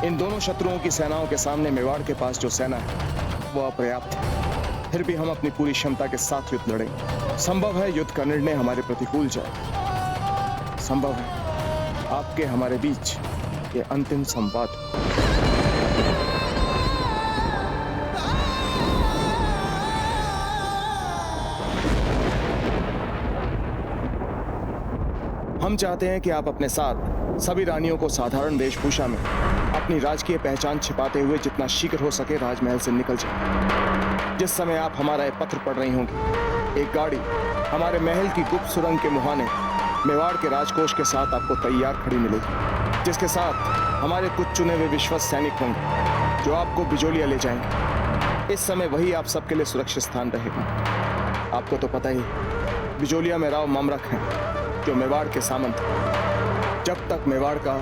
[SPEAKER 6] इन दोनों शत्रुओं की सेनाओं के सामने मेवाड़ के पास जो सेना है वो अपर्याप्त है, फिर भी हम अपनी पूरी क्षमता के साथ युद्ध लड़ेंगे। संभव है युद्ध का निर्णय हमारे प्रतिकूल जाए, संभव है आपके हमारे बीच ये अंतिम संवाद। हम चाहते हैं कि आप अपने साथ सभी रानियों को साधारण वेशभूषा में अपनी राजकीय पहचान छिपाते हुए जितना शीघ्र हो सके राजमहल से निकल जाए। जिस समय आप हमारा एक पत्र पढ़ रही होंगी, एक गाड़ी हमारे महल की गुप्त सुरंग के मुहाने मेवाड़ के राजकोष के साथ आपको तैयार खड़ी मिलेगी, जिसके साथ हमारे कुछ चुने हुए विश्वस्त सैनिक होंगे जो आपको बिजोलिया ले जाएंगे। इस समय वही आप सबके लिए सुरक्षित स्थान रहेगा। आपको तो पता ही, बिजोलिया में राव ममरख हैं जो मेवाड़ के सामंत हैं। जब तक मेवाड़ का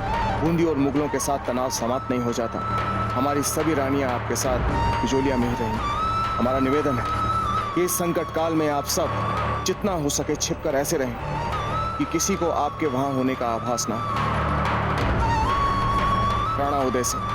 [SPEAKER 6] बूंदी और मुगलों के साथ तनाव समाप्त नहीं हो जाता, हमारी सभी रानियां आपके साथ बिजोलिया में ही रहेंगी। हमारा निवेदन है कि इस संकट काल में आप सब जितना हो सके छिपकर ऐसे रहें कि किसी को आपके वहां होने का आभास ना हो। राणा उदय सिंह।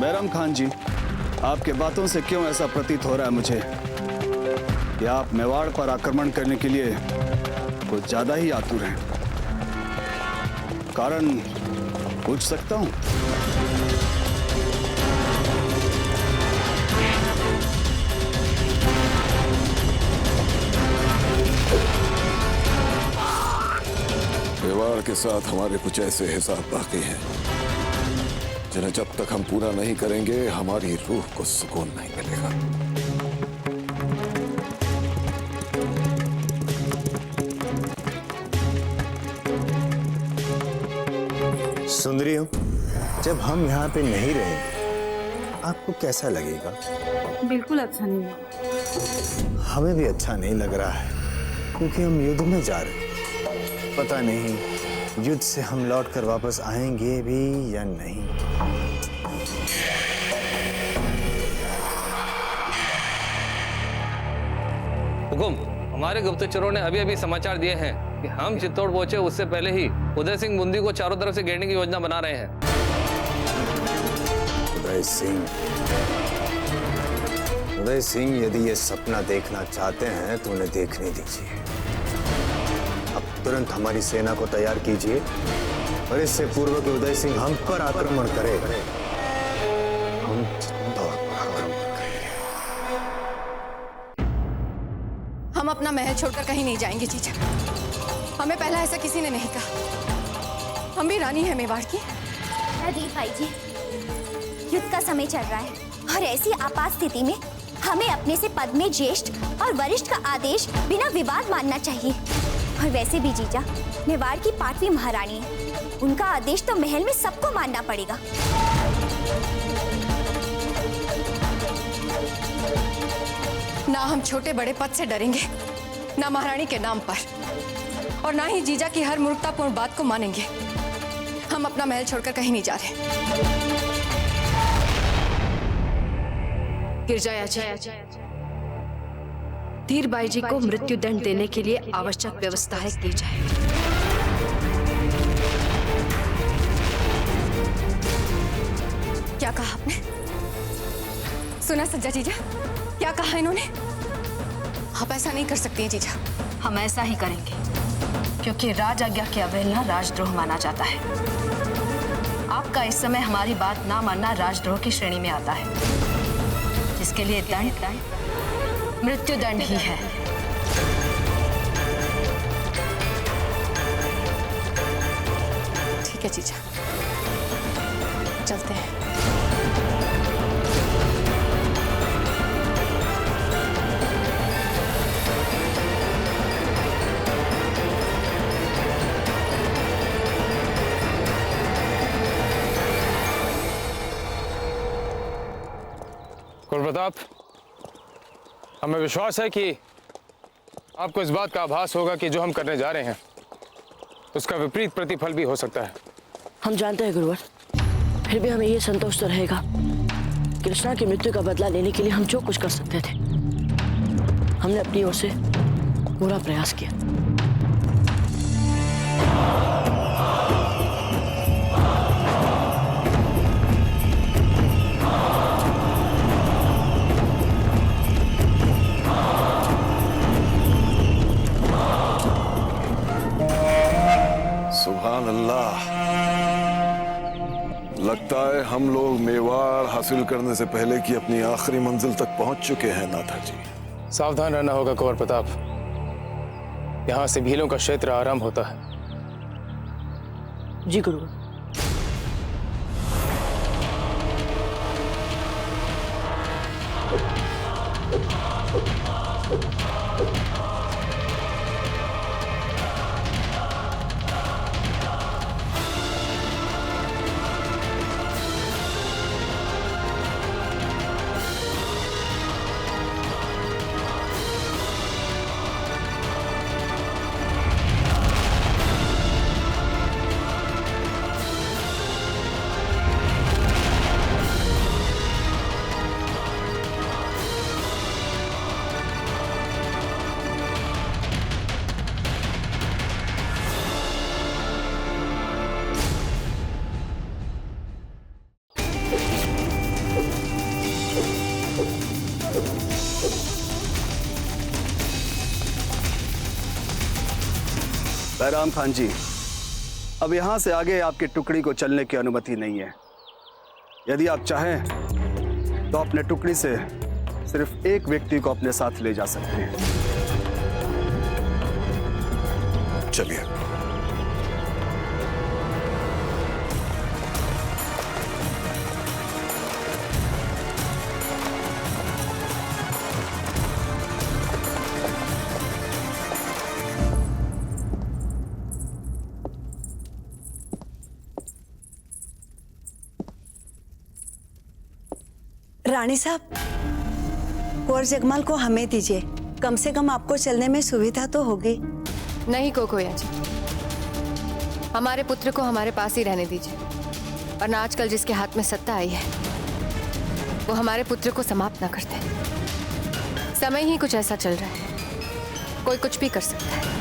[SPEAKER 18] बैरम खान जी, आपके बातों से क्यों ऐसा प्रतीत हो रहा है मुझे कि आप मेवाड़ पर आक्रमण करने के लिए कुछ ज्यादा ही आतुर हैं। कारण पूछ सकता हूं?
[SPEAKER 11] के साथ हमारे कुछ ऐसे हिसाब बाकी हैं जिन्हें जब तक हम पूरा नहीं करेंगे हमारी रूह को सुकून नहीं मिलेगा।
[SPEAKER 16] सुंदरियों, जब हम यहाँ पे नहीं रहेंगे आपको कैसा लगेगा?
[SPEAKER 19] बिल्कुल अच्छा नहीं लगा।
[SPEAKER 16] हमें भी अच्छा नहीं लग रहा है क्योंकि हम युद्ध में जा रहे हैं। पता नहीं युद्ध से हम लौट कर वापस आएंगे भी या नहीं।
[SPEAKER 20] हुकुम, हमारे गुप्तचरों ने अभी अभी समाचार दिए हैं कि हम चित्तौड़ पहुंचे उससे पहले ही उदय सिंह बूंदी को चारों तरफ से घेरने की योजना बना रहे हैं।
[SPEAKER 16] उदय सिंह यदि ये सपना देखना चाहते हैं तो उन्हें देखने दीजिए। अब तुरंत हमारी सेना को तैयार कीजिए और इससे पूर्व कि उदय सिंह हम पर आक्रमण करे, हम चित्तौड़ पर आक्रमण करेंगे।
[SPEAKER 5] हम अपना महल छोड़कर कहीं नहीं जाएंगे जीजा। हमें पहला ऐसा किसी ने नहीं कहा। हम भी रानी है मेवाड़ की।
[SPEAKER 14] अजीत भाई जी, युद्ध का समय चल रहा है और ऐसी आपात स्थिति में हमें अपने से पद में ज्येष्ठ और वरिष्ठ का आदेश बिना विवाद मानना चाहिए। और वैसे भी जीजा मेवाड़ की 5वीं महारानी है, उनका आदेश तो महल में सबको मानना पड़ेगा।
[SPEAKER 5] ना हम छोटे बड़े पद से डरेंगे, ना महारानी के नाम पर, और ना ही जीजा की हर मूर्खतापूर्ण बात को मानेंगे। हम अपना महल छोड़कर कहीं नहीं जा रहे।
[SPEAKER 4] गिरजाया जी, धीरबाई जी को मृत्यु दंड देने के लिए आवश्यक व्यवस्थाएं की जाए।
[SPEAKER 5] क्या कहा आपने? सुना सज्जा जीजा, क्या कहा इन्होंने? आप ऐसा नहीं कर सकती हैं जीजा।
[SPEAKER 4] हम ऐसा ही करेंगे क्योंकि राज आज्ञा की अवहेलना राजद्रोह माना जाता है। आपका इस समय हमारी बात ना मानना राजद्रोह की श्रेणी में आता है, जिसके लिए दंड मृत्यु दंड ही है।
[SPEAKER 5] ठीक है जीजा, चलते हैं।
[SPEAKER 17] प्रताप, हमें विश्वास है कि आपको इस बात का आभास होगा कि जो हम करने जा रहे हैं उसका विपरीत प्रतिफल भी हो सकता है।
[SPEAKER 1] हम जानते हैं गुरुवर, फिर भी हमें ये संतोष तो रहेगा कृष्णा की मृत्यु का बदला लेने के लिए हम जो कुछ कर सकते थे हमने अपनी ओर से पूरा प्रयास किया।
[SPEAKER 11] सुभान अल्लाह, लगता है हम लोग मेवाड़ हासिल करने से पहले की अपनी आखिरी मंजिल तक पहुंच चुके हैं नाथा जी।
[SPEAKER 17] सावधान रहना होगा कुंवर प्रताप, यहाँ से भीलों का क्षेत्र आरंभ होता है।
[SPEAKER 1] जी गुरुवर।
[SPEAKER 18] बैराम खान जी, अब यहाँ से आगे आपकी टुकड़ी को चलने की अनुमति नहीं है। यदि आप चाहें तो अपने टुकड़ी से सिर्फ एक व्यक्ति को अपने साथ ले जा सकते हैं।
[SPEAKER 11] चलिए।
[SPEAKER 21] रानी साहब, कुंवर जगमाल को हमें दीजिए, कम से कम आपको चलने में सुविधा तो होगी।
[SPEAKER 5] नहीं कोकोया जी, हमारे पुत्र को हमारे पास ही रहने दीजिए, वरना आजकल जिसके हाथ में सत्ता आई है वो हमारे पुत्र को समाप्त न करते। समय ही कुछ ऐसा चल रहा है, कोई कुछ भी कर सकता है।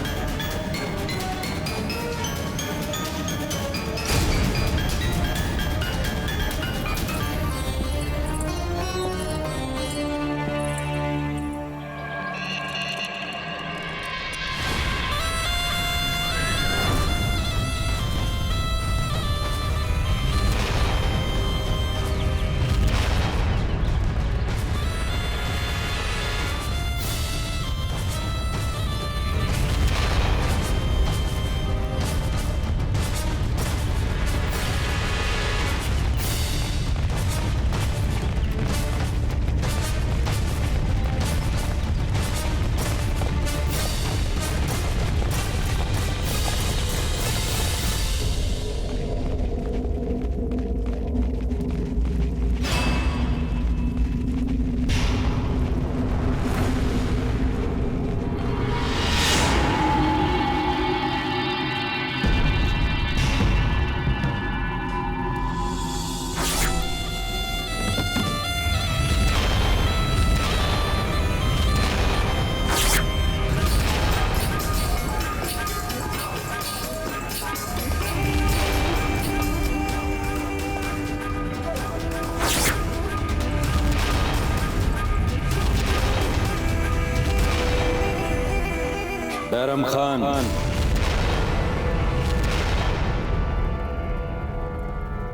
[SPEAKER 22] बैरम खान,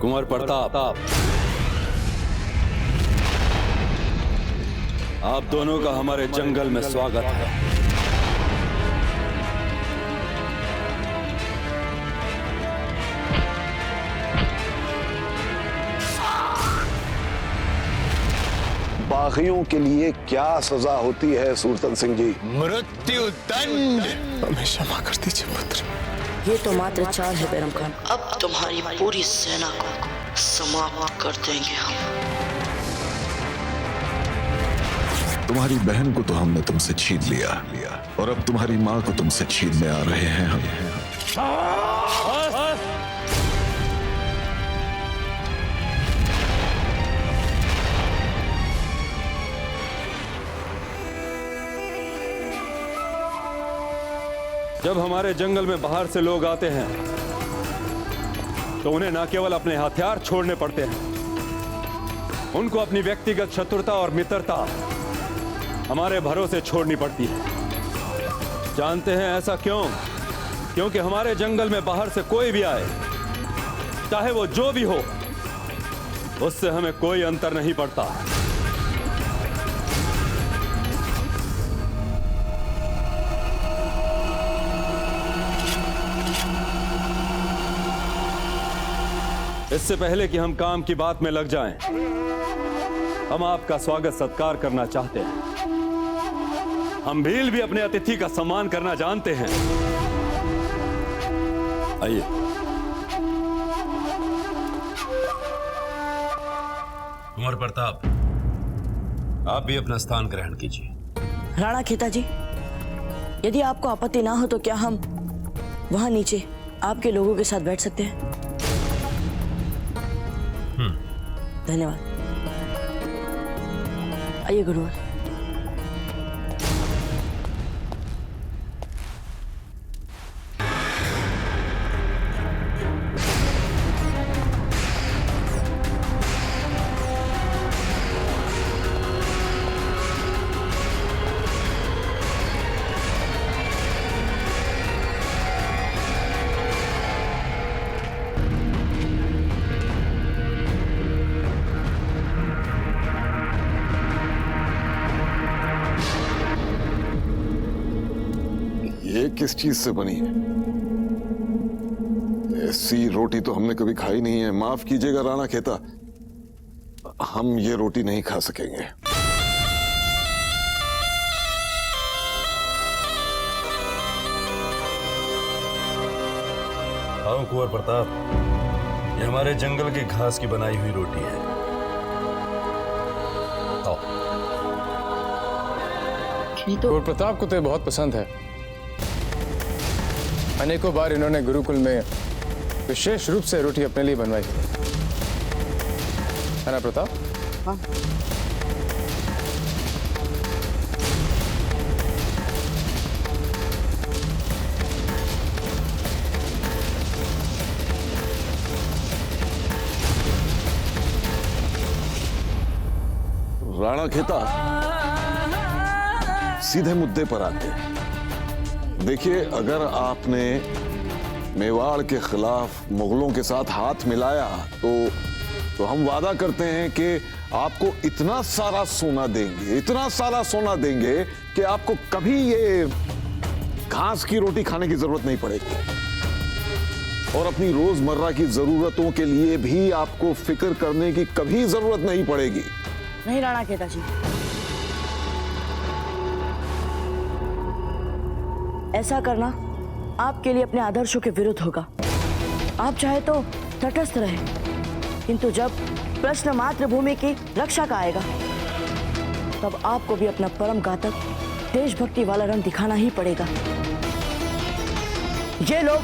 [SPEAKER 22] कुंवर प्रताप, आप दोनों का हमारे जंगल में स्वागत है।
[SPEAKER 11] बागियों के लिए क्या सजा होती है सूरतन सिंह जी?
[SPEAKER 6] मृत्यु दंड। हमें क्षमा कर दीजिए पुत्र।
[SPEAKER 1] ये तो मात्र चाल है बैरम खान, अब तुम्हारी पूरी सेना को समाप्त कर देंगे हम।
[SPEAKER 23] तुम्हारी बहन को तो हमने तुमसे छीन लिया और अब तुम्हारी माँ को तुमसे छीनने आ रहे हैं हम।
[SPEAKER 22] जब हमारे जंगल में बाहर से लोग आते हैं तो उन्हें न केवल अपने हथियार छोड़ने पड़ते हैं, उनको अपनी व्यक्तिगत शत्रुता और मित्रता हमारे भरोसे छोड़नी पड़ती है। जानते हैं ऐसा क्यों? क्योंकि हमारे जंगल में बाहर से कोई भी आए, चाहे वो जो भी हो, उससे हमें कोई अंतर नहीं पड़ता। इससे पहले कि हम काम की बात में लग जाएं, हम आपका स्वागत सत्कार करना चाहते हैं। हम भील भी अपने अतिथि का सम्मान करना जानते हैं। आइए। कुंवर प्रताप, आप भी अपना स्थान ग्रहण कीजिए।
[SPEAKER 1] राणा खेता जी, यदि आपको आपत्ति ना हो तो क्या हम वहां नीचे आपके लोगों के साथ बैठ सकते हैं? धन्यवाद। आइए गुरुवर।
[SPEAKER 11] ये किस चीज से बनी है? ऐसी रोटी तो हमने कभी खाई नहीं है। माफ कीजिएगा राणा खेता, हम ये रोटी नहीं खा सकेंगे।
[SPEAKER 22] हाँ कुंवर प्रताप, ये हमारे जंगल के घास की बनाई हुई रोटी है।
[SPEAKER 1] नहीं तो
[SPEAKER 17] कुंवर प्रताप को तो ये बहुत पसंद है। अनेकों बार इन्होंने गुरुकुल में विशेष रूप से रोटी अपने लिए बनवाई है ना प्रताप?
[SPEAKER 1] हाँ।
[SPEAKER 23] राणा खेता, सीधे मुद्दे पर आते हैं। देखिए, अगर आपने मेवाड़ के खिलाफ मुगलों के साथ हाथ मिलाया तो हम वादा करते हैं कि आपको इतना सारा सोना देंगे, इतना सारा सोना देंगे कि आपको कभी ये घास की रोटी खाने की जरूरत नहीं पड़ेगी और अपनी रोजमर्रा की जरूरतों के लिए भी आपको फिक्र करने की कभी जरूरत नहीं पड़ेगी।
[SPEAKER 1] नहीं राणा खेता जी, ऐसा करना आपके लिए अपने आदर्शों के विरुद्ध होगा। आप चाहे तो तटस्थ रहे, किंतु जब प्रश्न मातृभूमि की रक्षा का आएगा तब आपको भी अपना परम घातक देशभक्ति वाला रंग दिखाना ही पड़ेगा। ये लोग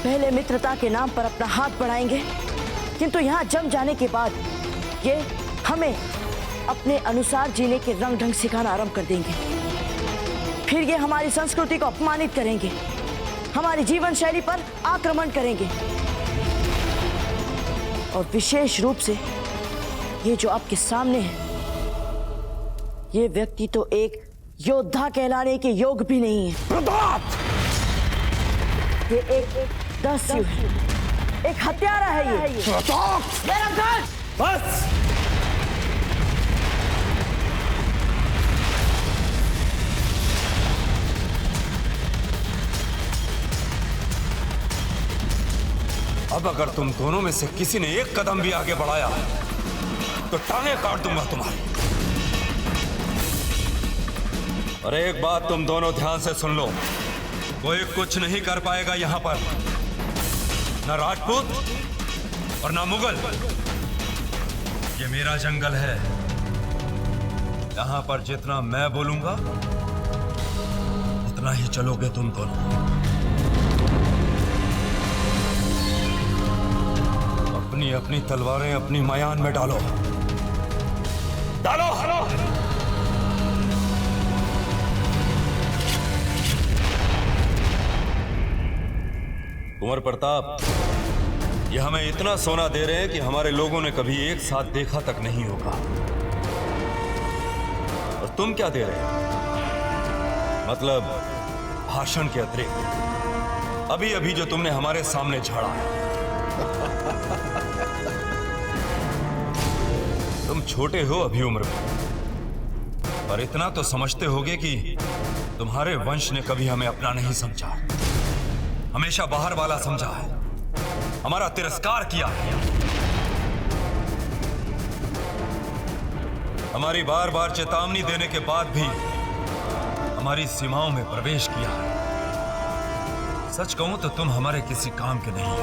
[SPEAKER 1] पहले मित्रता के नाम पर अपना हाथ बढ़ाएंगे, किंतु यहां जम जाने के बाद ये हमें अपने अनुसार जीने के रंग ढंग सिखाना आरंभ कर देंगे। फिर ये हमारी संस्कृति को अपमानित करेंगे, हमारी जीवन शैली पर आक्रमण करेंगे और विशेष रूप से ये जो आपके सामने है, ये व्यक्ति तो एक योद्धा कहलाने के योग भी नहीं है।
[SPEAKER 11] प्रताप!
[SPEAKER 1] ये एक दस्यु है, एक हत्यारा है ये।
[SPEAKER 11] प्रताप!
[SPEAKER 13] बस!
[SPEAKER 22] अब अगर तुम दोनों में से किसी ने एक कदम भी आगे बढ़ाया तो टांगे काट दूंगा तुम्हारी। और एक बात तुम दोनों ध्यान से सुन लो, कोई कुछ नहीं कर पाएगा यहां पर, न राजपूत और न मुगल। ये मेरा जंगल है, यहां पर जितना मैं बोलूंगा उतना ही चलोगे तुम दोनों। अपनी अपनी तलवारें अपनी मयान में डालो, डालो, डालो। कुंवर प्रताप, ये हमें इतना सोना दे रहे हैं कि हमारे लोगों ने कभी एक साथ देखा तक नहीं होगा। और तुम क्या दे रहे हो? मतलब भाषण के अतिरिक्त अभी अभी जो तुमने हमारे सामने झाड़ा है। तुम छोटे हो अभी उम्र में, पर इतना तो समझते होगे कि तुम्हारे वंश ने कभी हमें अपना नहीं समझा, हमेशा बाहर वाला समझा है, हमारा तिरस्कार किया है, हमारी बार बार चेतावनी देने के बाद भी हमारी सीमाओं में प्रवेश किया है। सच कहूं तो तुम हमारे किसी काम के नहीं हो।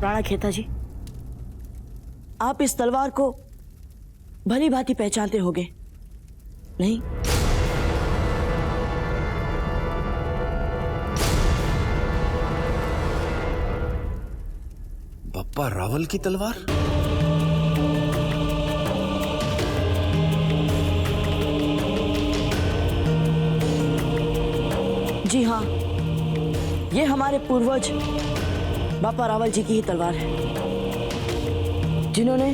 [SPEAKER 1] राणा खेता जी, आप इस तलवार को भली भांति पहचानते होंगे, नहीं?
[SPEAKER 22] बप्पा रावल की तलवार?
[SPEAKER 1] जी हाँ, ये हमारे पूर्वज बापा रावल जी की ही तलवार है, जिन्होंने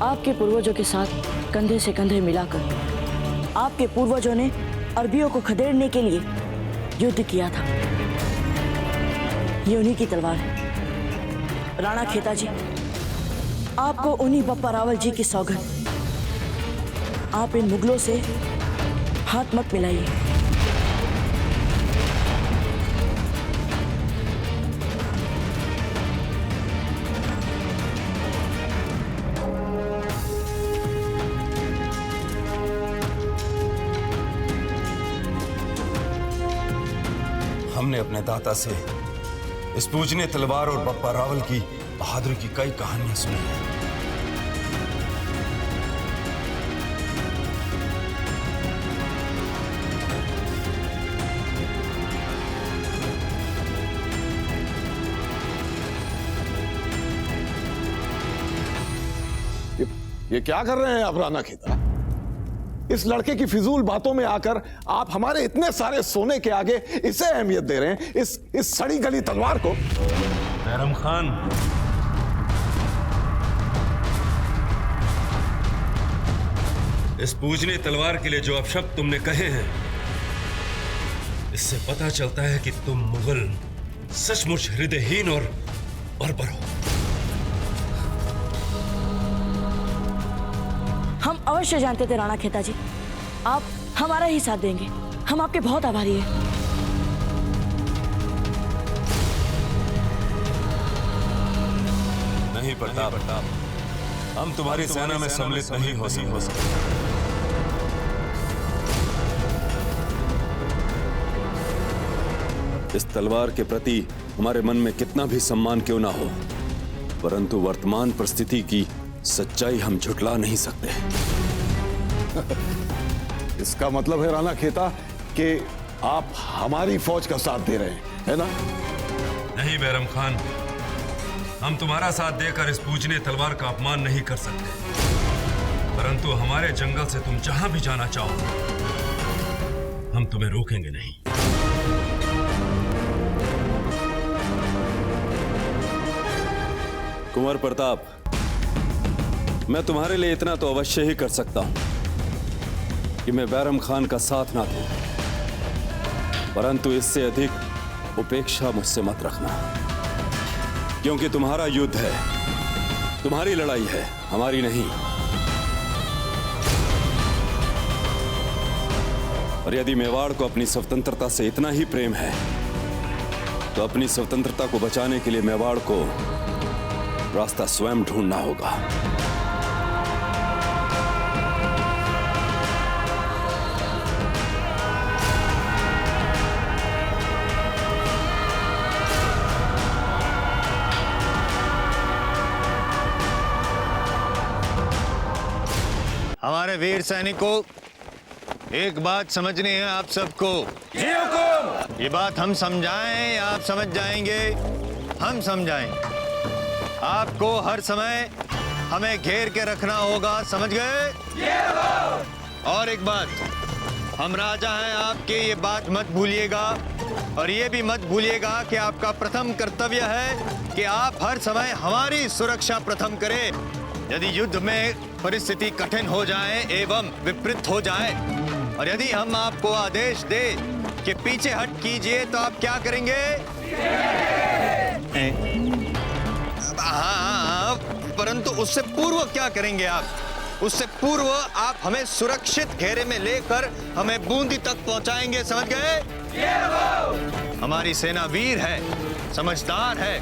[SPEAKER 1] आपके पूर्वजों के साथ कंधे से कंधे मिलाकर आपके पूर्वजों ने अरबियों को खदेड़ने के लिए युद्ध किया था। ये उन्हीं की तलवार है। राणा खेता जी, आपको उन्हीं बापा रावल जी की सौगंध आप इन मुगलों से हाथ मत मिलाइए।
[SPEAKER 22] हमने अपने दाता से इस पूजनीय तलवार और बप्पा रावल की बहादुरी की कई कहानियां सुनी हैं।
[SPEAKER 23] ये क्या कर रहे हैं आप राणा खेता? इस लड़के की फिजूल बातों में आकर आप हमारे इतने सारे सोने के आगे इसे अहमियत दे रहे हैं, इस सड़ी गली तलवार को।
[SPEAKER 22] बैरम खान, इस पूजनीय तलवार के लिए जो अपशब्द तुमने कहे हैं, इससे पता चलता है कि तुम मुगल सचमुच हृदयहीन और बर्बर हो।
[SPEAKER 1] हम अवश्य जानते थे राणा खेता जी, आप हमारा ही साथ देंगे। हम आपके बहुत आभारी हैं।
[SPEAKER 22] नहीं प्रताप, हम तुम्हारी सेना में सम्मिलित नहीं हो सकते। इस तलवार के प्रति हमारे मन में कितना भी सम्मान क्यों ना हो, परंतु वर्तमान परिस्थिति की सच्चाई हम झुठला नहीं सकते।
[SPEAKER 23] इसका मतलब है राणा खेता कि आप हमारी फौज का साथ दे रहे हैं, है ना?
[SPEAKER 22] नहीं बैरम खान, हम तुम्हारा साथ देकर इस पूजनीय तलवार का अपमान नहीं कर सकते, परंतु हमारे जंगल से तुम जहां भी जाना चाहो, हम तुम्हें रोकेंगे नहीं। कुंवर प्रताप, मैं तुम्हारे लिए इतना तो अवश्य ही कर सकता हूं कि मैं बैरम खान का साथ ना दूं, परंतु इससे अधिक उपेक्षा मुझसे मत रखना, क्योंकि तुम्हारा युद्ध है, तुम्हारी लड़ाई है, हमारी नहीं। और यदि मेवाड़ को अपनी स्वतंत्रता से इतना ही प्रेम है, तो अपनी स्वतंत्रता को बचाने के लिए मेवाड़ को रास्ता स्वयं ढूंढना होगा।
[SPEAKER 16] हमारे वीर सैनिकों, एक बात समझनी है आप सबको। जी हुकुम। ये बात हम समझाएं या आप समझ जाएंगे? हम समझाएं। आपको हर समय हमें घेर के रखना होगा, समझ गए? और एक बात, हम राजा हैं आपके, ये बात मत भूलिएगा। और ये भी मत भूलिएगा कि आपका प्रथम कर्तव्य है कि आप हर समय हमारी सुरक्षा प्रथम करें। यदि युद्ध में परिस्थिति कठिन हो जाए एवं विपरीत हो जाए, और यदि हम आपको आदेश दे कि पीछे हट कीजिए, तो आप क्या करेंगे? हाँ, परंतु उससे पूर्व क्या करेंगे आप? उससे पूर्व आप हमें सुरक्षित घेरे में लेकर हमें बूंदी तक पहुंचाएंगे, समझ गए? हमारी सेना वीर है, समझदार है,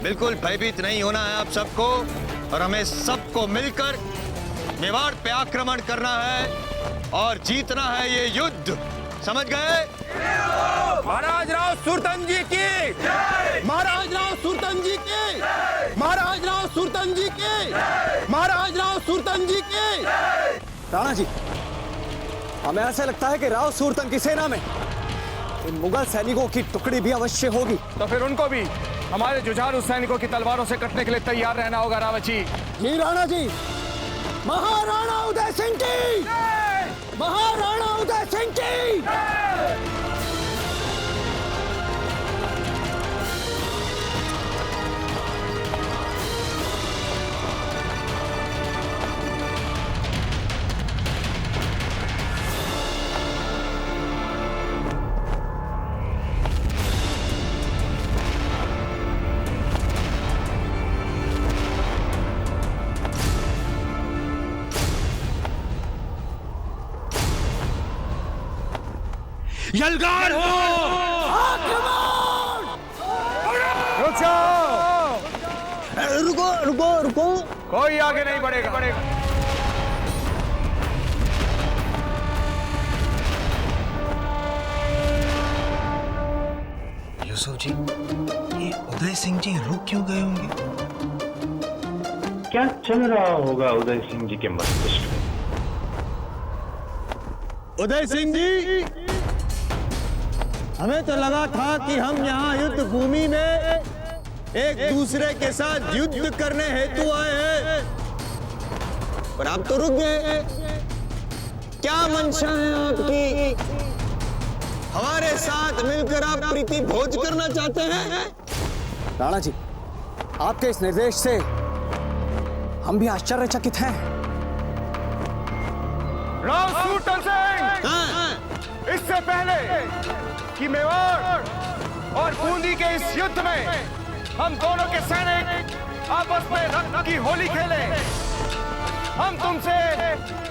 [SPEAKER 16] बिल्कुल भयभीत नहीं होना है आप सबको, और हमें सबको मिलकर मेवाड़ पे आक्रमण करना है और जीतना है ये युद्ध, समझ गए?
[SPEAKER 12] महाराज राव सुरतन जी की,
[SPEAKER 11] महाराज राव सुरतन जी की, महाराज राव सुरतन जी की, महाराज राव सुरतन जी की।
[SPEAKER 8] राणा जी, हमें ऐसा लगता है कि राव सुरतन की सेना में इन मुगल सैनिकों की टुकड़ी भी अवश्य होगी।
[SPEAKER 17] तो फिर उनको भी हमारे जुझारू सैनिकों की तलवारों से कटने के लिए तैयार रहना होगा रावत जी।
[SPEAKER 11] जी राणा जी। महाराणा उदय सिंह की, महाराणा उदय सिंह की।
[SPEAKER 9] यलगार हो।
[SPEAKER 6] रुक जाओ।
[SPEAKER 16] रुको रुको रुको,
[SPEAKER 6] कोई आगे नहीं बढ़ेगा।
[SPEAKER 16] यूसुफ जी, ये उदय सिंह जी रुक क्यों गए होंगे?
[SPEAKER 2] क्या चल रहा होगा उदय सिंह जी के मस्तिष्क में?
[SPEAKER 9] उदय सिंह जी, हमें तो लगा था कि हम यहाँ युद्ध भूमि में एक दूसरे के साथ युद्ध करने हेतु आए हैं, पर आप तो रुक गए। क्या मंशा है आपकी? हमारे साथ मिलकर आप प्रीति भोज करना चाहते हैं?
[SPEAKER 8] राणा जी, आपके इस निर्देश से हम भी आश्चर्यचकित हैं।
[SPEAKER 6] राव सूरतन सिंह, इससे पहले कि मेवाड़ और बूंदी के इस युद्ध में हम दोनों के सैनिक आपस में रक्त की होली खेले, हम तुमसे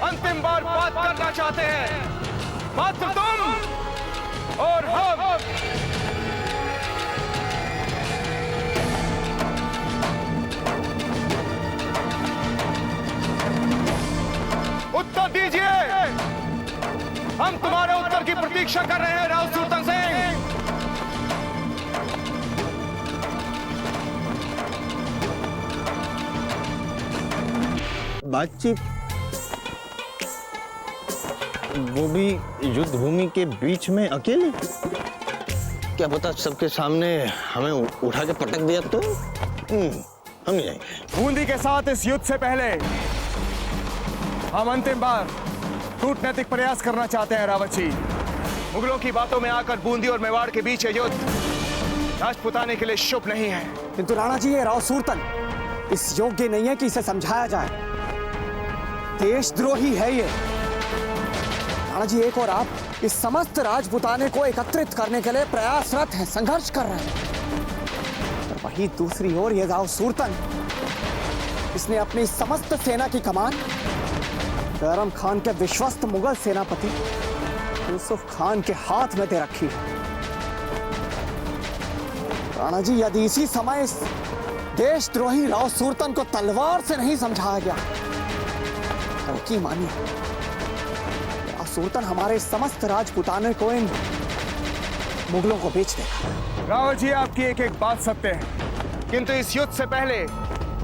[SPEAKER 6] अंतिम बार बात करना चाहते हैं। मात्र तुम और हम। उत्तर दीजिए। हम तुम्हारे उत्तर की प्रतीक्षा कर रहे हैं राव सूरतन सिंह।
[SPEAKER 9] बातचीत, वो भी युद्ध भूमि के बीच में अकेले? क्या पता सबके सामने हमें उठा के पटक दिया तो? हम नहीं जाएंगे।
[SPEAKER 6] बूंदी के साथ इस युद्ध से पहले हम अंतिम बार कूटनैतिक प्रयास करना चाहते हैं रावत जी। मुगलों की बातों में आकर बूंदी और मेवाड़ के बीच ये युद्ध राजपुताने के लिए शुभ नहीं है।
[SPEAKER 8] किंतु राणा जी, ये राव सूरतन इस योग्य नहीं है कि इसे समझाया जाए। देशद्रोही है ये। राणा जी, एक और आप इस समस्त राजपुताने को एकत्रित करने के लिए प्रयासरत हैं, संघर्ष कर रहे हैं। और वहीं दूसरी ओर ये राव सूरतन, इसने अपनी समस्त सेना की कमान बैरम खान के विश्वस्त मुगल सेनापति यूसुफ खान के हाथ में दे रखी है। राणा जी, यदि इसी समय इस देशद्रोही राव सूरतन को तलवार से नहीं समझाया गया तो यकीन मानिए, राव सूरतन हमारे समस्त राजपुताने को इन मुगलों को बेच देगा।
[SPEAKER 6] रावत जी, आपकी एक एक बात सत्य है, किंतु इस युद्ध से पहले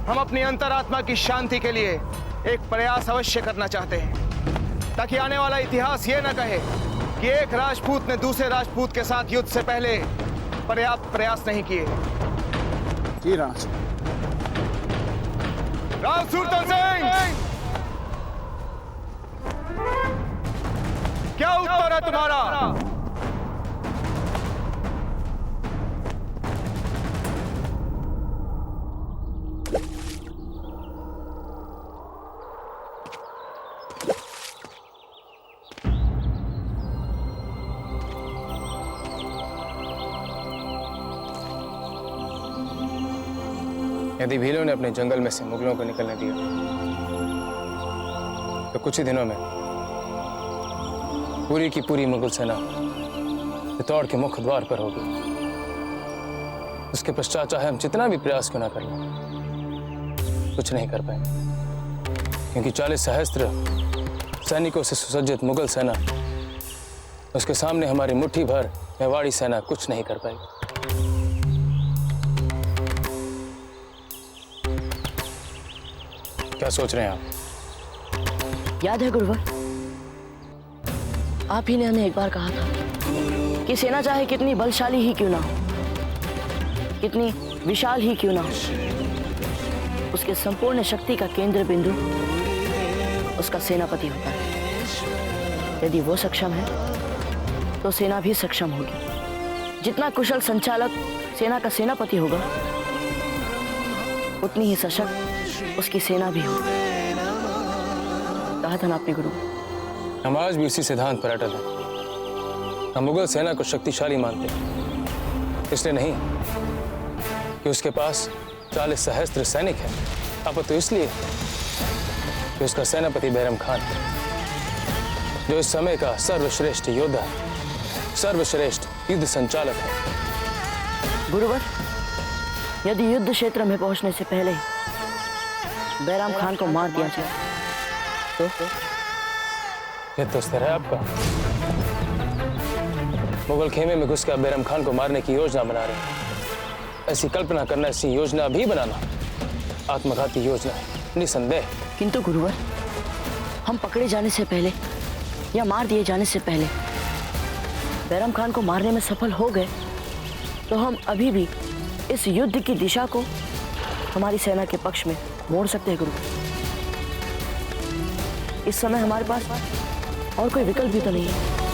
[SPEAKER 6] हम अपनी अंतरात्मा की शांति के लिए एक प्रयास अवश्य करना चाहते हैं, ताकि आने वाला इतिहास ये न कहे कि एक राजपूत ने दूसरे राजपूत के साथ युद्ध से पहले पर्याप्त प्रयास नहीं किए।
[SPEAKER 8] जी राणा जी।
[SPEAKER 6] राव सूरतन सिंह, क्या उत्तर है तुम्हारा?
[SPEAKER 17] यदि भीलों ने अपने जंगल में से मुगलों को निकलने दिया तो कुछ ही दिनों में पूरी की पूरी मुगल सेना चित्तौड़ के मुख्य द्वार पर होगी। उसके पश्चात चाहे हम जितना भी प्रयास क्यों ना कर लें, कुछ नहीं कर पाएंगे, क्योंकि 40 सहस्त्र सैनिकों से सुसज्जित मुगल सेना, उसके सामने हमारी मुट्ठी भर मेवाड़ी सेना कुछ नहीं कर पाएगी। क्या सोच रहे हैं आप?
[SPEAKER 1] याद है गुरुवर, आप ही ने हमें एक बार कहा था कि सेना चाहे कितनी बलशाली ही क्यों ना हो, कितनी विशाल ही क्यों ना हो, उसके संपूर्ण शक्ति का केंद्र बिंदु उसका सेनापति होता है। यदि वो सक्षम है तो सेना भी सक्षम होगी। जितना कुशल संचालक सेना का सेनापति होगा, उतनी ही सशक्त उसकी सेना भी होगी। कहा था ना आपने गुरु।
[SPEAKER 17] हम आज भी इसी सिद्धांत पर अटल हैं। हम मुगल सेना को शक्तिशाली मानते हैं, इसलिए नहीं कि उसके पास 40 सहस्त्र सैनिक हैं, अपितु इसलिए कि उसका सेनापति बैरम खान, जो इस समय का सर्वश्रेष्ठ योद्धा है, सर्वश्रेष्ठ युद्ध संचालक है।
[SPEAKER 1] गुरुवर, यदि युद्ध क्षेत्र में पहुंचने से पहले बैराम खान को मार दिया जाए तो?
[SPEAKER 17] ये तो स्तर है आपका। मुगल खेमे में घुसकर बैराम खान को मारने की योजना बना रहे हैं। ऐसी कल्पना करना, ऐसी योजना भी बनाना आत्मघाती योजना है, निसंदेह।
[SPEAKER 1] किंतु गुरुवर, हम पकड़े जाने से पहले या मार दिए जाने से पहले बैराम खान को मारने में सफल हो गए तो हम अभी भी इस युद्ध की दिशा को हमारी सेना के पक्ष में मोड़ सकते हैं गुरुवर। इस समय हमारे पास और कोई विकल्प भी तो नहीं है।